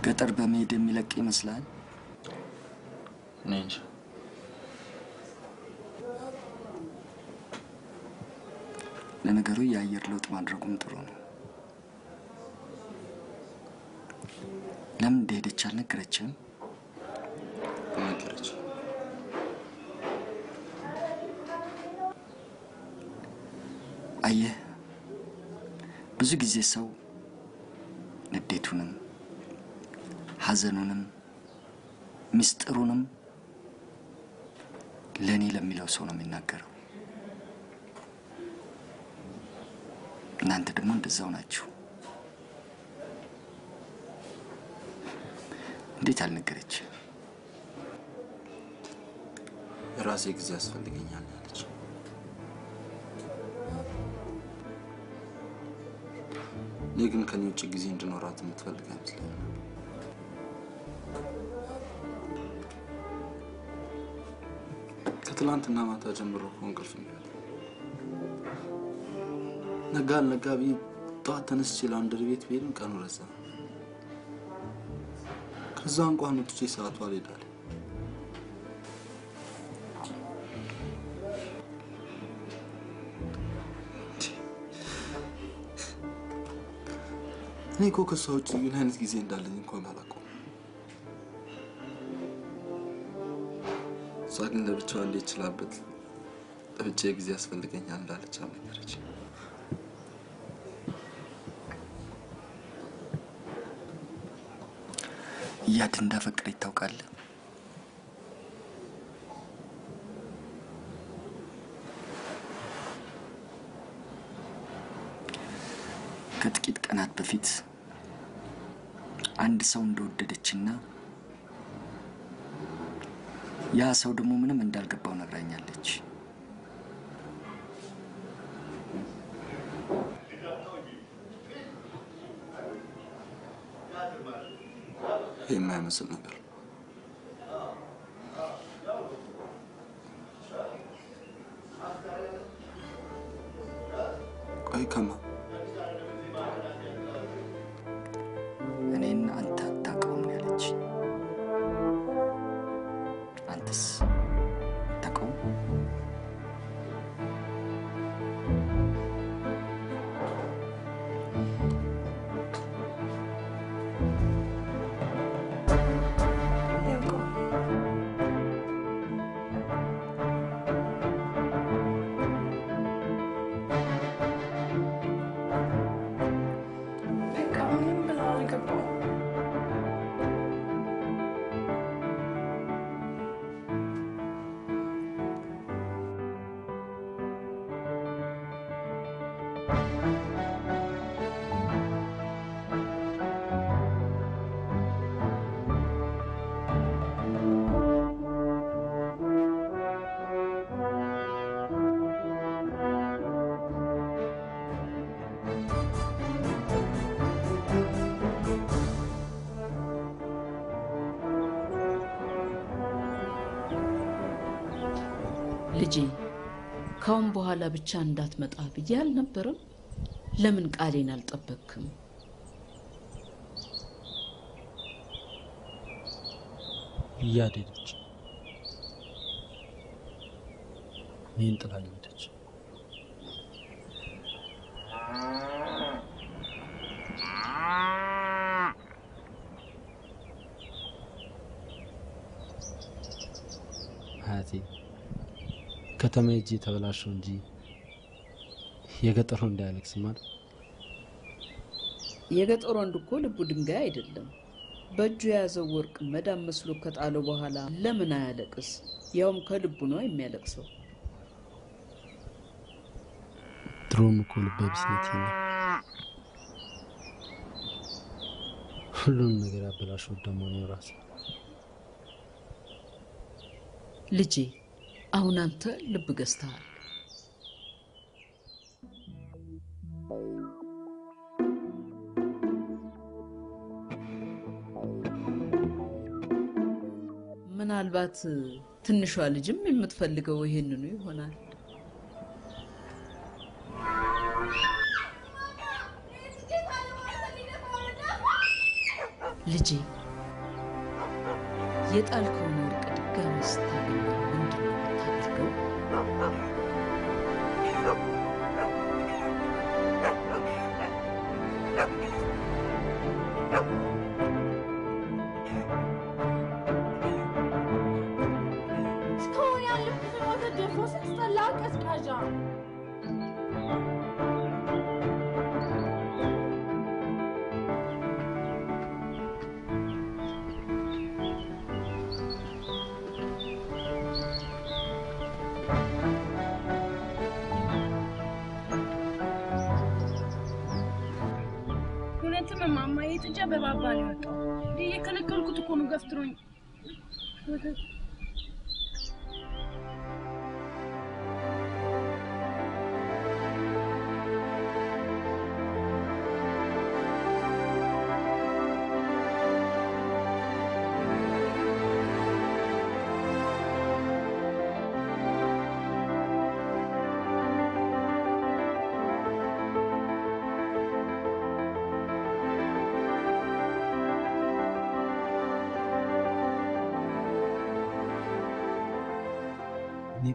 ገጠር በመሄድ የሚለቅ ይመስላል? እኔ እንጃ። ለነገሩ የአየር ለውጥ ማድረጉም ጥሩ ነው። ለምን እንደሄደች አልነገረችም? ነገረች። አየህ፣ ብዙ ጊዜ ሰው ንዴቱንም ሐዘኑንም ምስጢሩንም ለኔ ለሚለው ሰው ነው የሚናገረው። እናንተ ደግሞ እንደዛው ናችሁ። እንዴት አልነገረች? ራሴ ጊዜ ያስፈልገኛል ያለች። እኔ ግን ከኔ ውጭ ጊዜ እንድኖራት የምትፈልግ አይመስለኝም። ከትላንትና ማታ ጀምሮ እኮ እንቅልፍ የሚያል ነጋ አልነጋ ብዬ ጠዋት ተነስቼ ላውንደሪ ቤት ብሄድም ቀኑ ረዛ። ከዛ እንኳን ወጥቼ ሰዓቱ አልሄዳለሁ። እኔ እኮ ከሷ ውጭ ምን አይነት ጊዜ እንዳለኝ እንኳን አላውቀውም። እሷ ግን ለብቻዋ እንዴት ችላበት ለብቻዬ ጊዜ ያስፈልገኛል እንዳለች አልነገረች። እያድ እንዳፈቀረ ይታወቃል። ከጥቂት ቀናት በፊት አንድ ሰው እንደወደደችና ያ ሰው ደግሞ ምንም እንዳልገባው ነግራኛለች። የማይመስል ነገር ቆይ ከማ እኔን አንተ አታውቀውም ያለች። አንተስ አታውቀውም? ልጄ ካሁን በኋላ ብቻ እንዳትመጣ ብዬ አልነበረም? ለምን ቃሌን አልጠበቅክም? እያደረች እኔን ጥላኝ ሄደች። አያቴ ከተማ ሄጄ ተበላሸው እንጂ የገጠሩ እንዳያለቅስ ማለት። የገጠሩ ወንድ እኮ ልቡ ድንጋይ አይደለም። በእጁ የያዘው ወርቅ መዳም መስሎ ከጣለው በኋላ ለምን አያለቅስ? ያውም ከልቡ ነው የሚያለቅሰው። ድሮም እኮ ልበ ቢስነት ነው። ሁሉንም ነገር ያበላሸው ደግሞ ነው ራሴ። ልጄ አሁን አንተ ልብ ገዝተሃል። ምናልባት ትንሿ ልጅም የምትፈልገው ይሄንኑ ይሆናል። ልጄ የጣልከውን ወርቅ ድጋሚ ስታገኝ ምንድን ነው የምታደርገው? እስካሁን ያለብትን ወተት ደፍሮ ስትጠላ ቀዝቃዣ እውነትም እማማ የጥጃ በባባ ነው የወጣው። እየከለከልኩት እኮ ነው ገፍትሮኝ። ወተት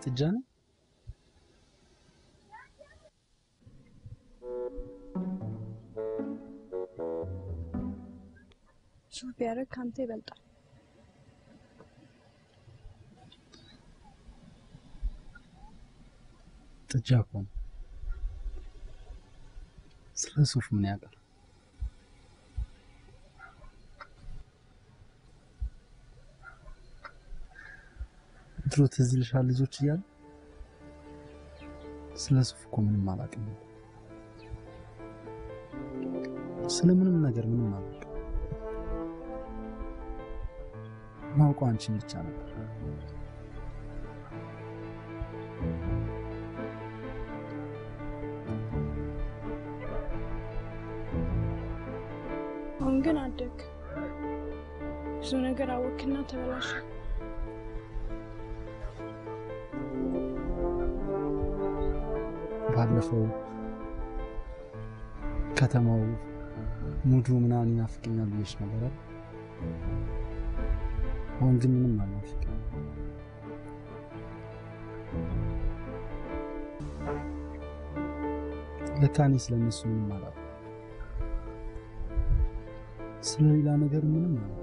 ጥጃ ነው ሱፍ ቢያደርግ ካንተ ይበልጣል። ጥጃ እኮ ነው። ስለ ሱፍ ምን ያውቃል? ድሮ ትዝ ይልሻል ልጆች እያሉ ስለ ሱፍ እኮ ምንም አላውቅም። ስለምንም ነገር ምንም አላውቅም። ማውቀው አንቺን ብቻ ነበር። አሁን ግን አደግ ብዙ ነገር አወክና ተበላሽ። ባለፈው ከተማው ሙዱ ምናምን ይናፍቀኛል ብዬሽ ነበር። አሁን ግን ምንም አልናፍቅም። ለካ እኔ ስለነሱ ምንም አላውቅም። ስለሌላ ነገር ምንም አላውቅም።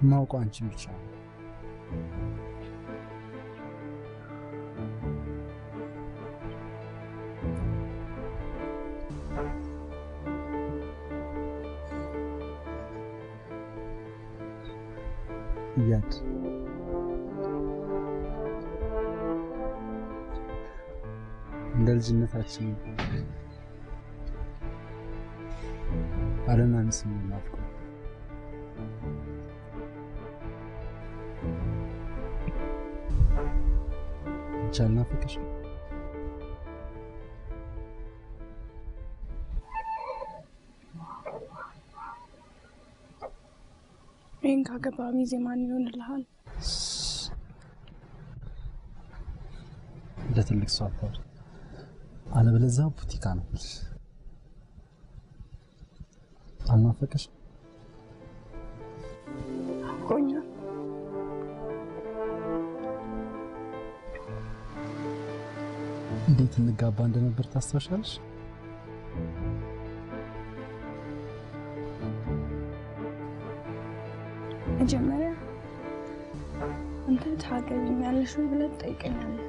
ማውቀው አንቺን ብቻ ነው። እያድ እንደ ልጅነታችን ባልና ሚስት ነው ናፍቆ ቻልና ፍቅር ይህን ካገባ ሚዜ ማን ይሆንልሃል? እንደ ትልቅ ሰው አታውሪ። አለበለዚያ ቡቲካ ነው። አልናፈቀሽ? ቆኛል። እንዴት እንጋባ እንደነበር ታስታውሻለሽ? መጀመሪያ አንተ ታገቢኛለሽ ወይ ብለህ ትጠይቀኛለህ።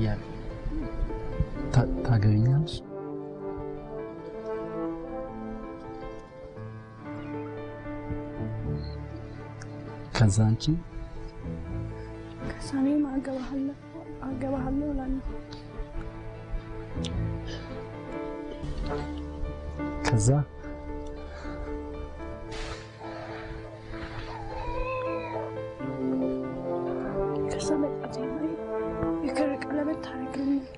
ያ ታገቢኛለሽ? ከዛ አንቺ ከዛ እኔም አገባሃለሁ እላለሁ። ከዛ በጣቴ ላይ የክር ቀለበት ታደርግልኛለህ።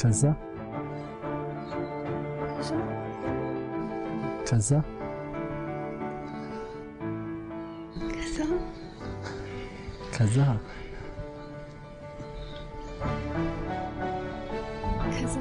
ከዛ ከዛ ከዛ ከዛ